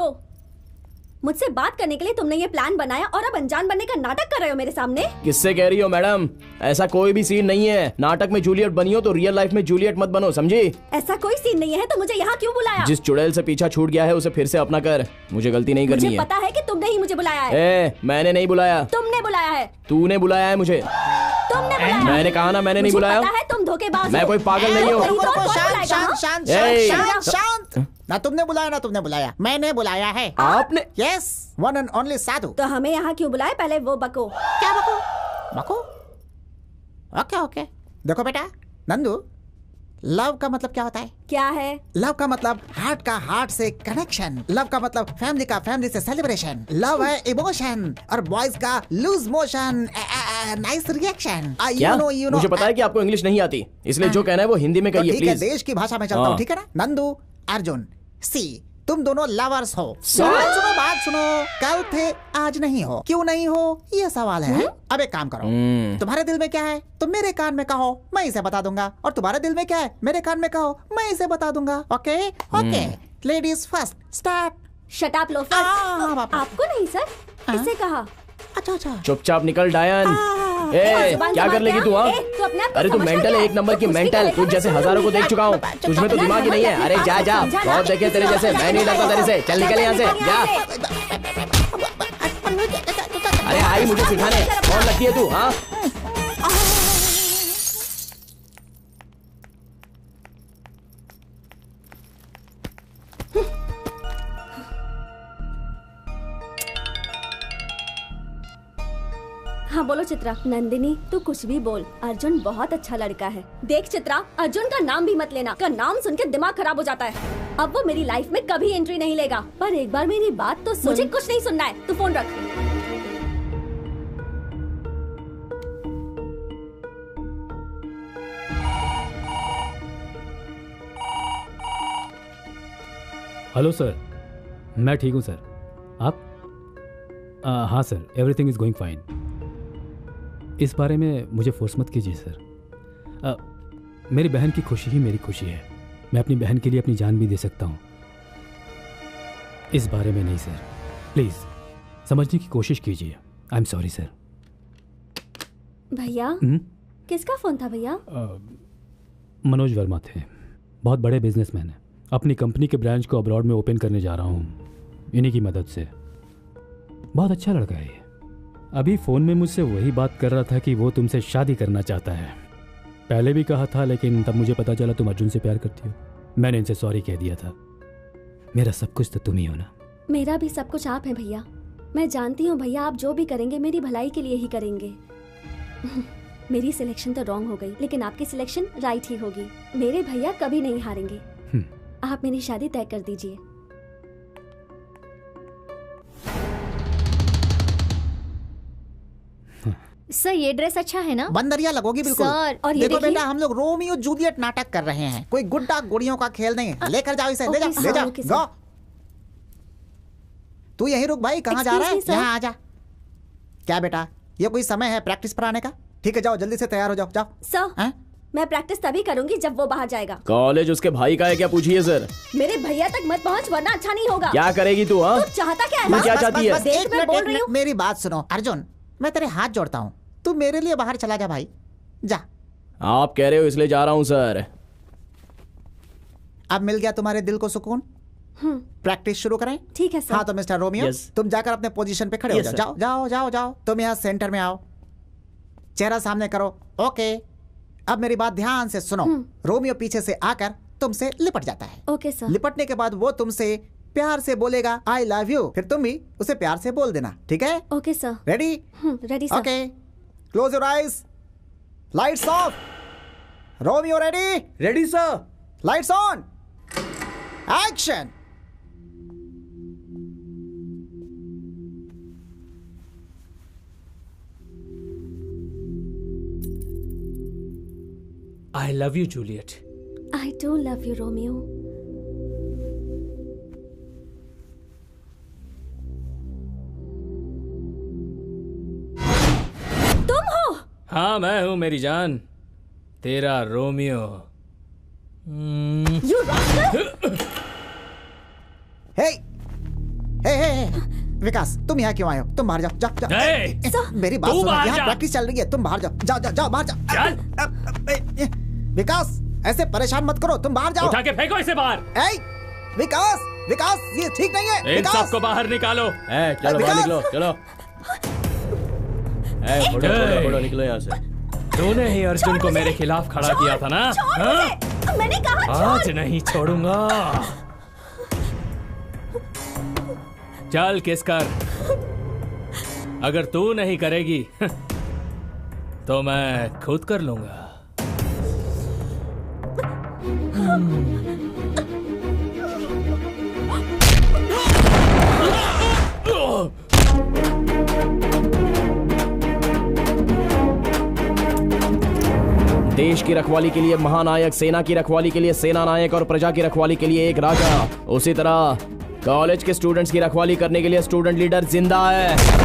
मुझसे बात करने के लिए तुमने ये प्लान बनाया और अब अनजान बनने का नाटक कर रहे हो मेरे सामने? किससे कह रही हो मैडम? ऐसा कोई भी सीन नहीं है। नाटक में जूलियट बनी हो तो रियल लाइफ में जूलियट मत बनो, समझी? ऐसा कोई सीन नहीं है तो मुझे यहाँ क्यों बुलाया? जिस चुड़ैल से पीछा छूट गया है उसे फिर से अपना कर। मुझे गलती नहीं करनी है। मुझे पता है कि तुमने ही मुझे बुलाया है। मैंने नहीं बुलाया। तुमने बुलाया है। तूने बुलाया है मुझे। तुमने बुलाया। मैंने कहा ना, मैंने नहीं बुलाया। पता है तुम धोखेबाज। मैं कोई पागल नहीं हूँ। शांत। ना तुमने बुलाया, मैंने बुलाया है। आपने? यस, वन एंड ओनली साधु। तो हमें यहाँ क्यों बुलाए? पहले वो बको। क्या बको? ओके। देखो बेटा नंदू, लव का मतलब क्या होता है? क्या है? लव का मतलब हार्ट का हार्ट से कनेक्शन। लव का मतलब फैमिली का फैमिली से सेलिब्रेशन। लव है इमोशन और बॉयज का लूज मोशन, नाइस रिएक्शन। क्या? मुझे पता है कि आपको इंग्लिश नहीं आती, इसलिए जो कहना है वो हिंदी में कहिए प्लीज। देश की भाषा में चलता हूँ, ठीक है ना? नंदू, अर्जुन, सी, तुम दोनों लवर्स हो। बात सुनो, कल थे आज नहीं हो, क्यों नहीं हो ये सवाल है। अब एक काम करो, तुम्हारे दिल में क्या है तुम मेरे कान में कहो, मैं इसे बता दूंगा। और तुम्हारे दिल में क्या है मेरे कान में कहो, मैं इसे बता दूंगा। Okay? Ladies first, start. Shut up loafer. आपको नहीं सर, किससे कहा? अच्छा। चुपचाप निकल डायन। क्या कर लेगी तू? अरे तू मेंटल है, 1 नंबर की मेंटल। तुझ जैसे हजारों को देख चुका हूँ, तुझमें तो दिमाग ही नहीं है। अरे जा, बहुत देखे तेरे जैसे। मैं नहीं डरता तेरे से। चल निकल यहाँ से, जा। अरे आई मुझे सिखाने, कौन लगती है तू? हाँ चित्रा। नंदिनी तू कुछ भी बोल, अर्जुन बहुत अच्छा लड़का है। देख चित्रा, अर्जुन का नाम भी मत लेना, का नाम सुन के दिमाग खराब हो जाता है। अब वो मेरी लाइफ में कभी एंट्री नहीं लेगा। पर एक बार मेरी बात तो सुन। मुझे कुछ नहीं सुनना है, तू फोन रख। हेलो सर, मैं ठीक हूँ सर। आप? हाँ sir, everything is going fine. इस बारे में मुझे फोर्स मत कीजिए सर। मेरी बहन की खुशी ही मेरी खुशी है। मैं अपनी बहन के लिए अपनी जान भी दे सकता हूँ। इस बारे में नहीं सर, प्लीज समझने की कोशिश कीजिए। I am sorry sir. भैया किसका फोन था भैया? मनोज वर्मा थे, बहुत बड़े बिजनेसमैन हैं। अपनी कंपनी के ब्रांच को अब्रॉड में ओपन करने जा रहा हूँ, इन्हीं की मदद से। बहुत अच्छा लड़का है ये। अभी फ़ोन में मुझसे वही बात कर रहा था कि वो तुमसे शादी करना चाहता है। पहले भी कहा था, लेकिन तब मुझे पता चला तुम अर्जुन से प्यार करती हो। मैंने इनसे सॉरी कह दिया था। मेरा सब कुछ तो तुम ही हो ना। मेरा भी सब कुछ आप हैं भैया। मैं जानती हूँ भैया, आप जो भी करेंगे मेरी भलाई के लिए ही करेंगे। मेरी सिलेक्शन तो रॉन्ग हो गई, लेकिन आपकी सिलेक्शन राइट ही होगी। मेरे भैया कभी नहीं हारेंगे। आप मेरी शादी तय कर दीजिए। सर ये ड्रेस अच्छा है ना? बंदरिया लगोगी बिल्कुल। सर, और ये देखो देखिए। बेटा, हम लोग रोमियो जूलियट नाटक कर रहे हैं, कोई गुड्डा गुड़ियों का खेल नहीं है। लेकर जाओ इसे, ले जाओ ले जाओ। गो, तू यहीं रुक भाई, कहाँ जा रहा है? यहाँ आ जा। क्या बेटा, ये कोई समय है प्रैक्टिस पर आने का? ठीक है, जाओ जल्दी से तैयार हो जाओ। जाओ सर, मैं प्रैक्टिस तभी करूंगी जब वो बाहर जाएगा। कॉलेज उसके भाई का है क्या, पूछिए सर। मेरे भैया तक मत पहुंच, वरना अच्छा नहीं होगा। क्या करेगी तू? हाँ, तू चाहता क्या है? तू क्या चाहती है? देख, मैं बोल रही हूँ। मेरी बात सुनो अर्जुन, मैं तेरे हाथ जोड़ता हूँ, तू मेरे लिए बाहर चला जा भाई, जा। आप कह रहे हो इसलिए जा रहा हूँ सर। अब मिल गया तुम्हारे दिल को सुकून? प्रैक्टिस शुरू करें? ठीक है सर। हाँ तो मिस्टर रोमियो, तुम जाकर अपने पोजीशन पे खड़े हो जाओ। जाओ जाओ जाओ जाओ। तुम यहाँ सेंटर में आओ, चेहरा सामने करो। ओके, अब मेरी बात ध्यान से सुनो। रोमियो पीछे से आकर तुमसे लिपट जाता है। Okay sir. लिपटने के बाद वो तुमसे प्यार से बोलेगा आई लव यू, फिर तुम भी उसे प्यार से बोल देना, ठीक है? Okay sir. Ready? Ready sir. Okay, close your eyes, lights off. Romeo ready? Ready sir. Lights on, action. I love you, Juliet. I do love you, Romeo. तुम हो? हाँ मैं हूँ मेरी जान, तेरा Romeo. You rascal! Hey! Hey, hey, hey! विकास, तुम यहाँ क्यों आए हो? तुम बाहर जाओ, जाओ, जाओ। Hey! मेरी बात तू सुनो, बाहर यहाँ जा। प्रैक्टिस चल रही है, तुम बाहर जाओ, जाओ, जाओ, जाओ, बाहर जाओ। चल। विकास, ऐसे परेशान मत करो, तुम बाहर जाओ। उठा के फेंको इसे बाहर। विकास, विकास, ये ठीक नहीं है। इन सबको बाहर निकालो। चलो बाहर निकलो, चलो। फोटो निकलो यहाँ से। तूने ही अर्जुन को मेरे खिलाफ खड़ा किया था ना? हाँ? मैंने कहा आज नहीं छोड़ूंगा। चल किस कर, अगर तू नहीं करेगी तो मैं खुद कर लूंगा। देश की रखवाली के लिए महानायक, सेना की रखवाली के लिए सेना नायक और प्रजा की रखवाली के लिए एक राजा। उसी तरह कॉलेज के स्टूडेंट्स की रखवाली करने के लिए स्टूडेंट लीडर जिंदा है।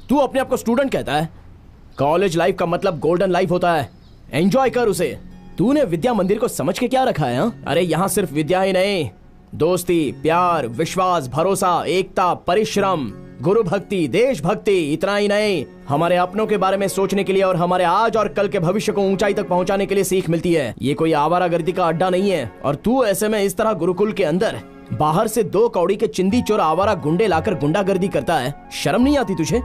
तू अपने आप को स्टूडेंट कहता है? कॉलेज लाइफ का मतलब गोल्डन लाइफ होता है, एंजॉय कर उसे। तूने विद्या मंदिर को समझ के क्या रखा है? अरे यहाँ सिर्फ विद्या ही नहीं, दोस्ती, प्यार, विश्वास, भरोसा, एकता, परिश्रम, गुरु भक्ति, देशभक्ति, इतना ही नहीं, हमारे अपनों के बारे में सोचने के लिए और हमारे आज और कल के भविष्य को ऊंचाई तक पहुंचाने के लिए सीख मिलती है। ये कोई आवारागर्दी का अड्डा नहीं है। और तू ऐसे में इस तरह गुरुकुल के अंदर बाहर से 2 कौड़ी के चिंदी चोर आवारा गुंडे लाकर गुंडागर्दी करता है, शर्म नहीं आती तुझे?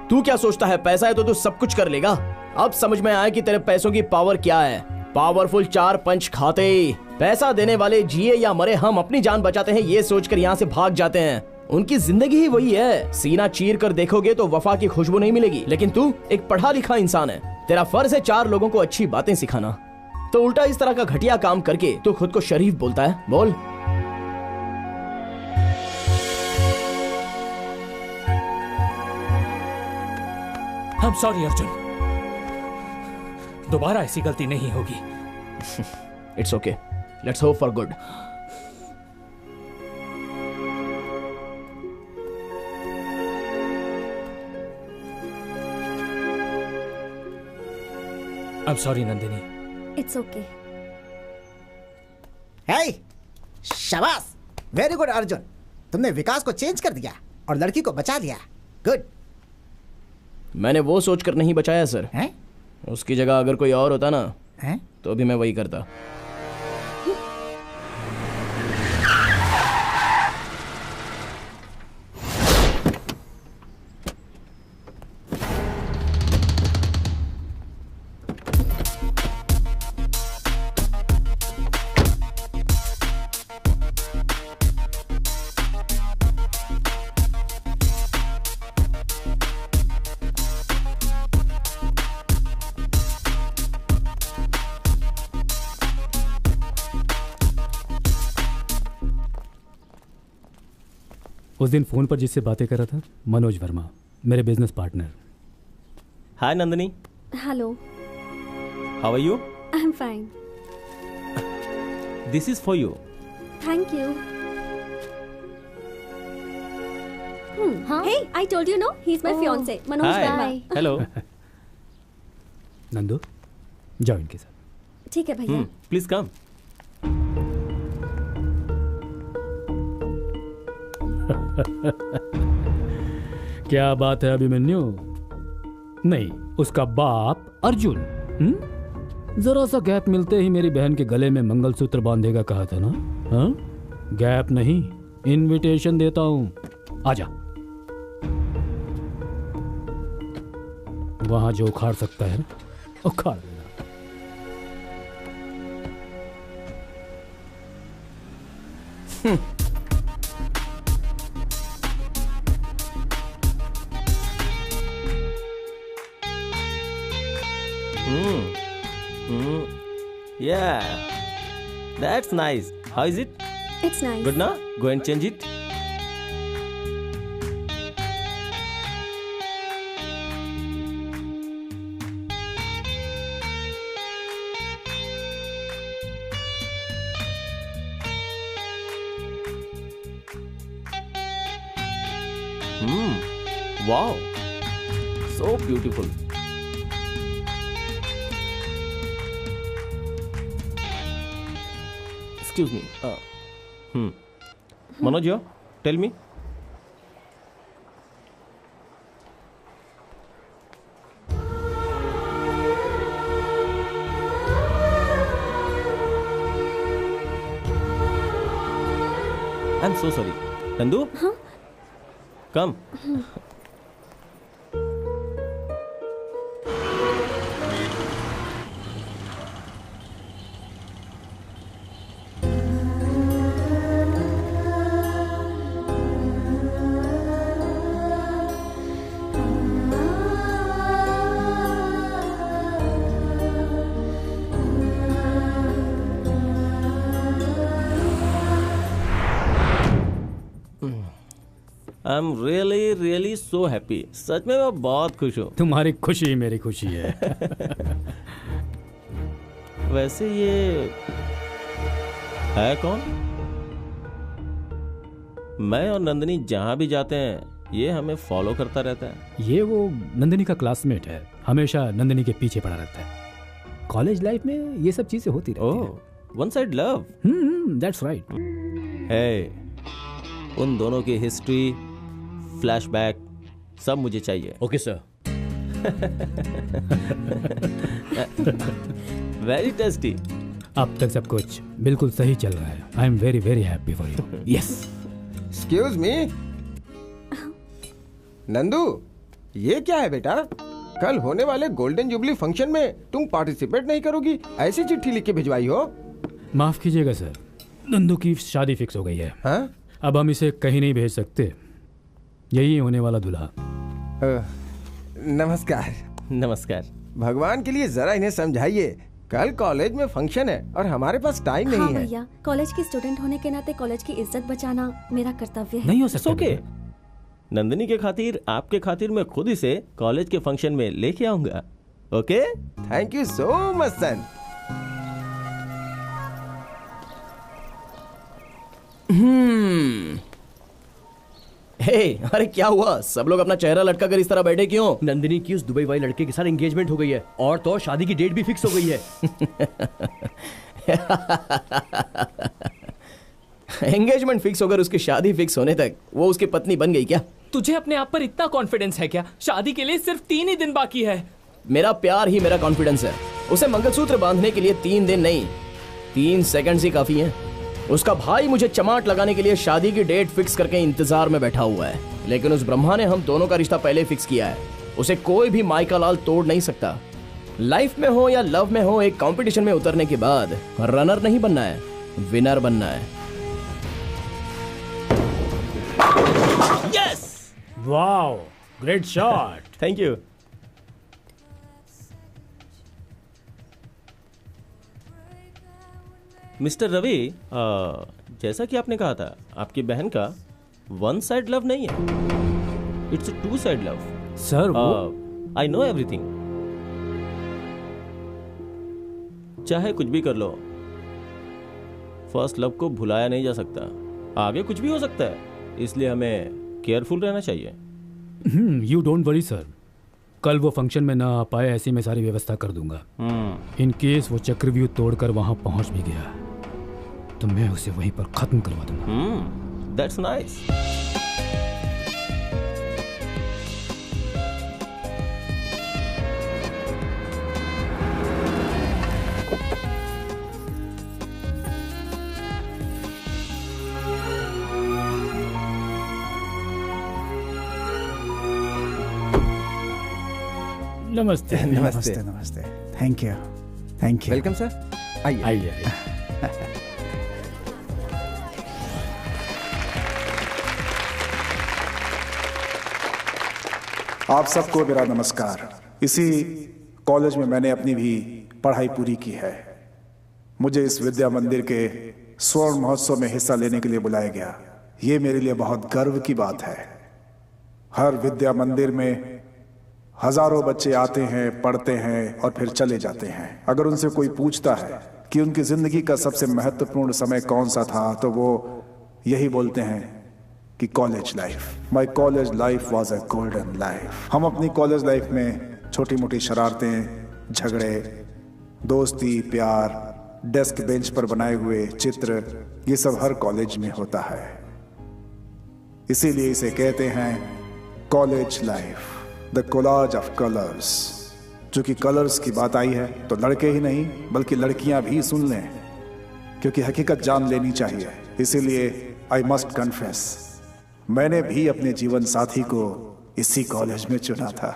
तू क्या सोचता है पैसा है तो तू सब कुछ कर लेगा? अब समझ में आया कि तेरे पैसों की पावर क्या है। पावरफुल 4 पंच खाते, पैसा देने वाले जिए या मरे हम अपनी जान बचाते हैं ये सोचकर यहाँ से भाग जाते हैं। उनकी जिंदगी ही वही है। सीना चीर कर देखोगे तो वफा की खुशबू नहीं मिलेगी। लेकिन तू एक पढ़ा लिखा इंसान है, तेरा फर्ज है 4 लोगों को अच्छी बातें सिखाना। तो उल्टा इस तरह का घटिया काम करके तू खुद को शरीफ बोलता है। बोल। I'm sorry अर्जुन, दोबारा ऐसी गलती नहीं होगी। It's okay. Let's hope for good. I'm sorry Nandini. It's okay. Hey, शाबाश, वेरी गुड अर्जुन, तुमने विकास को चेंज कर दिया और लड़की को बचा लिया। गुड। मैंने वो सोचकर नहीं बचाया सर। हैं? उसकी जगह अगर कोई और होता ना हैं? तो भी मैं वही करता। उस दिन फोन पर जिससे बातें कर रहा था, मनोज वर्मा, मेरे business partner. Hi Nandini. Hello. How are you? I am fine. This is for you. Thank you. Hey, I told you no, he's my fiance, Manoj Verma. Hello. Nandu, जाओ इनके साथ। ठीक है भैया। Please come. क्या बात है अभिमन्यु? नहीं, उसका बाप अर्जुन। जरा सा गैप मिलते ही मेरी बहन के गले में मंगलसूत्र बांधेगा कहा था ना? हाँ? गैप नहीं, इनविटेशन देता हूं। आजा। वहां जो उखाड़ सकता है ना, उखाड़ देना। Yeah, that's nice. How is it? It's nice. Good now? Go and change it. Wow, so beautiful. Excuse me. Manoj, tell me. I'm so sorry. Nandu? Huh? Come. I am really so happy. सच में मैं बहुत खुश हूँ। तुम्हारी खुशी मेरी खुशी है। वैसे ये है कौन? मैं और नंदिनी जहाँ भी जाते हैं ये हमें फॉलो करता रहता है। ये वो नंदिनी का क्लासमेट है, हमेशा नंदिनी के पीछे पड़ा रहता है। कॉलेज लाइफ में ये सब चीजें होती रहती हैं। One side love. That's right. है उन दोनों की हिस्ट्री, फ्लैशबैक सब मुझे चाहिए। Okay sir. Very tasty. अब तक सब कुछ बिल्कुल सही चल रहा है। I am very very happy for you. Yes. Excuse me Nandu, ये क्या है बेटा? कल होने वाले गोल्डन जुबली फंक्शन में तुम पार्टिसिपेट नहीं करोगी? ऐसी चिट्ठी लिख के भिजवाई हो? माफ कीजिएगा सर, नंदू की शादी फिक्स हो गई है। हाँ? अब हम इसे कहीं नहीं भेज सकते। यही होने वाला दूल्हा। नमस्कार। नमस्कार। भगवान के लिए जरा इन्हें समझाइए, कल कॉलेज में फंक्शन है और हमारे पास टाइम नहीं है। भैया, कॉलेज की स्टूडेंट होने के नाते कॉलेज की इज्जत बचाना मेरा कर्तव्य है। नहीं हो सकता। ओके। नंदिनी के खातिर, आपके खातिर मैं खुद इसे कॉलेज के फंक्शन में लेके आऊंगा। Okay? Thank you so much son. Hey, अरे क्या हुआ? सब लोग अपना चेहरा लटका कर इस तरह बैठे क्यों? नंदिनी की उस दुबई वाले लड़के के साथ एंगेजमेंट हो गई है और तो शादी की डेट भी फिक्स हो गई है। एंगेजमेंट फिक्स होकर उसकी शादी फिक्स होने तक वो उसकी पत्नी बन गई क्या? तुझे अपने आप पर इतना कॉन्फिडेंस है क्या? शादी के लिए सिर्फ 3 ही दिन बाकी है। मेरा प्यार ही मेरा कॉन्फिडेंस है। उसे मंगलसूत्र बांधने के लिए 3 दिन नहीं, 3 सेकंड्स ही काफी हैं। उसका भाई मुझे चमाट लगाने के लिए शादी की डेट फिक्स करके इंतजार में बैठा हुआ है, लेकिन उस ब्रह्मा ने हम दोनों का रिश्ता पहले फिक्स किया है। उसे कोई भी माइका लाल तोड़ नहीं सकता। लाइफ में हो या लव में हो, एक कंपटीशन में उतरने के बाद रनर नहीं बनना है, विनर बनना है। Yes! Wow, great shot. Thank you. Mister Ravi, जैसा कि आपने कहा था, आपकी बहन का वन साइड लव नहीं है, it's 2 side love. Sir I know everything. चाहे कुछ भी कर लो, फर्स्ट लव को भुलाया नहीं जा सकता। आगे कुछ भी हो सकता है, इसलिए हमें केयरफुल रहना चाहिए। यू डोंट वरी सर, कल वो फंक्शन में ना आ पाए, ऐसी मैं सारी व्यवस्था कर दूंगा। इन केस वो चक्रव्यूह तोड़कर वहां पहुंच भी गया तो मैं उसे वहीं पर खत्म करवा दूंगा। That's nice. नमस्ते। नमस्ते नमस्ते। Thank you thank you. Welcome sir. आइए आइए। आप सबको मेरा नमस्कार। इसी कॉलेज में मैंने अपनी भी पढ़ाई पूरी की है। मुझे इस विद्या मंदिर के स्वर्ण महोत्सव में हिस्सा लेने के लिए बुलाया गया। ये मेरे लिए बहुत गर्व की बात है। हर विद्या मंदिर में हजारों बच्चे आते हैं, पढ़ते हैं और फिर चले जाते हैं। अगर उनसे कोई पूछता है कि उनकी जिंदगी का सबसे महत्वपूर्ण समय कौन सा था, तो वो यही बोलते हैं कि college life. My college life was a golden life. हम अपनी कॉलेज लाइफ में छोटी मोटी शरारतें, झगड़े, दोस्ती, प्यार, डेस्क बेंच पर बनाए हुए चित्र, ये सब हर कॉलेज में होता है। इसीलिए इसे कहते हैं college life, the collage of colours. चूंकि कलर्स की बात आई है तो लड़के ही नहीं बल्कि लड़कियां भी सुन लें, क्योंकि हकीकत जान लेनी चाहिए। इसीलिए आई मस्ट कन्फेस, मैंने भी अपने जीवन साथी को इसी कॉलेज में चुना था।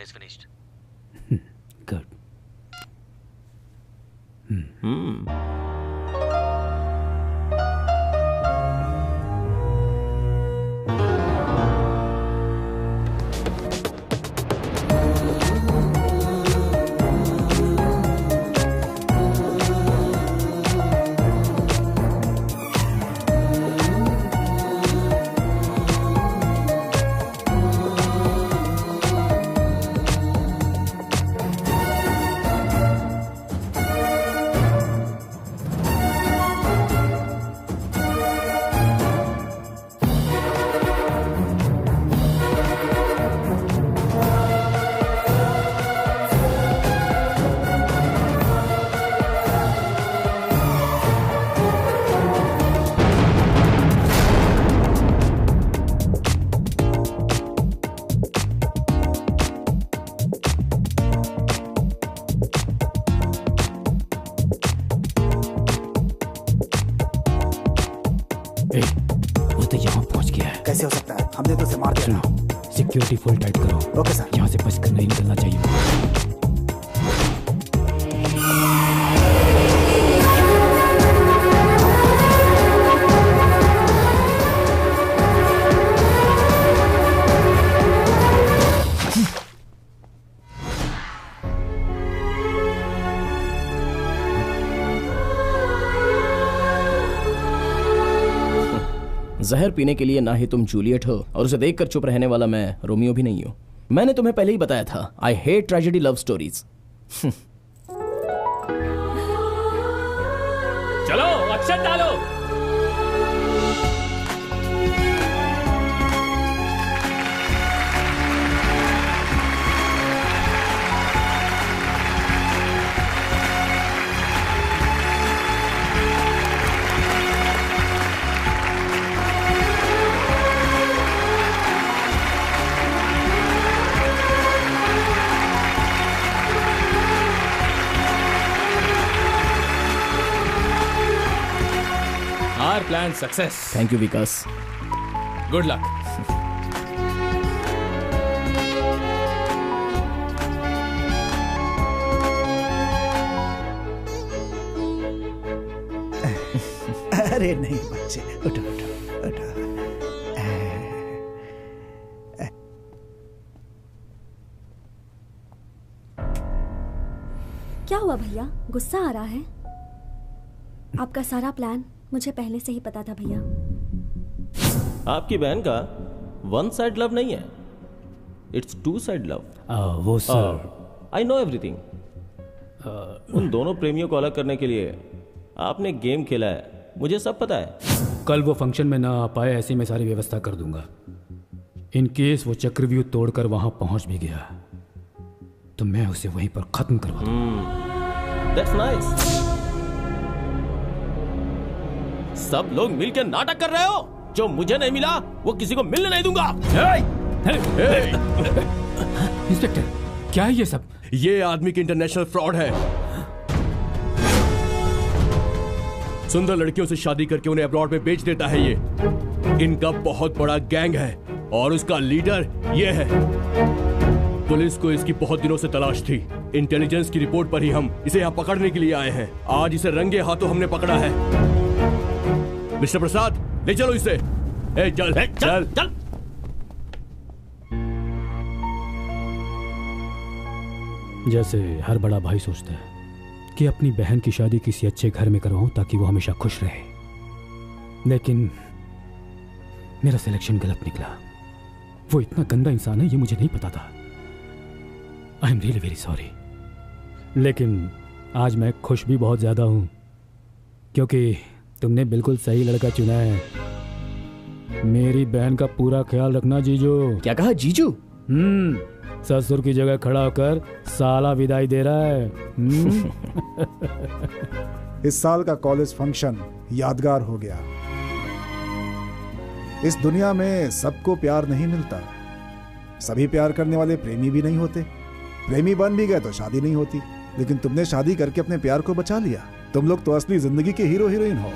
is finished. Good. वो तो यहाँ पहुँच गया है। कैसे हो सकता है? हमने तो उसे मार दिया था। सिक्योरिटी फुल टाइट करो। Okay sir. यहाँ से बचकर नहीं निकलना चाहिए। जहर पीने के लिए ना ही तुम जूलियट हो और उसे देखकर चुप रहने वाला मैं रोमियो भी नहीं हूं। मैंने तुम्हें पहले ही बताया था, I hate tragedy love stories. चलो अक्षर डालो। Our plan success. Thank you Vikas. Good luck. अरे नहीं बच्चे, उठो उठो उठो। क्या हुआ भैया, गुस्सा आ रहा है? आपका सारा प्लान मुझे पहले से ही पता था भैया। आपकी बहन का वन साइड लव नहीं है, इट्स टू साइड लव। वो सर, आई नो एवरीथिंग। उन दोनों प्रेमियों को अलग करने के लिए आपने गेम खेला है, मुझे सब पता है। कल वो फंक्शन में ना आ पाए, ऐसी मैं सारी व्यवस्था कर दूंगा। इन केस वो चक्रव्यूह तोड़कर वहां पहुंच भी गया तो मैं उसे वहीं पर खत्म करवा दूंगा। That's nice. सब लोग मिलकर नाटक कर रहे हो। जो मुझे नहीं मिला वो किसी को मिलने नहीं दूंगा। इंस्पेक्टर, क्या है ये सब? ये आदमी की इंटरनेशनल फ्रॉड है। सुंदर लड़कियों से शादी करके उन्हें अब्रॉड में बेच देता है। ये इनका बहुत बड़ा गैंग है और उसका लीडर ये है। पुलिस को इसकी बहुत दिनों से तलाश थी। इंटेलिजेंस की रिपोर्ट पर ही हम इसे यहाँ पकड़ने के लिए आए हैं। आज इसे रंगे हाथों हमने पकड़ा है। मिस्टर प्रसाद, ले चलो इसे। चल चल चल। जैसे हर बड़ा भाई सोचता है कि अपनी बहन की शादी किसी अच्छे घर में करवाऊं ताकि वो हमेशा खुश रहे, लेकिन मेरा सिलेक्शन गलत निकला। वो इतना गंदा इंसान है ये मुझे नहीं पता था। आई एम रियली वेरी सॉरी। लेकिन आज मैं खुश भी बहुत ज्यादा हूं क्योंकि तुमने बिल्कुल सही लड़का चुना है। मेरी बहन का पूरा ख्याल रखना जीजू। क्या कहा जीजू? ससुर की जगह खड़ा होकर साला विदाई दे रहा है। इस साल का कॉलेज फंक्शन यादगार हो गया। इस दुनिया में सबको प्यार नहीं मिलता। सभी प्यार करने वाले प्रेमी भी नहीं होते। प्रेमी बन भी गए तो शादी नहीं होती। लेकिन तुमने शादी करके अपने प्यार को बचा लिया। तुम लोग तो असली जिंदगी के हीरो हीरोइन हो।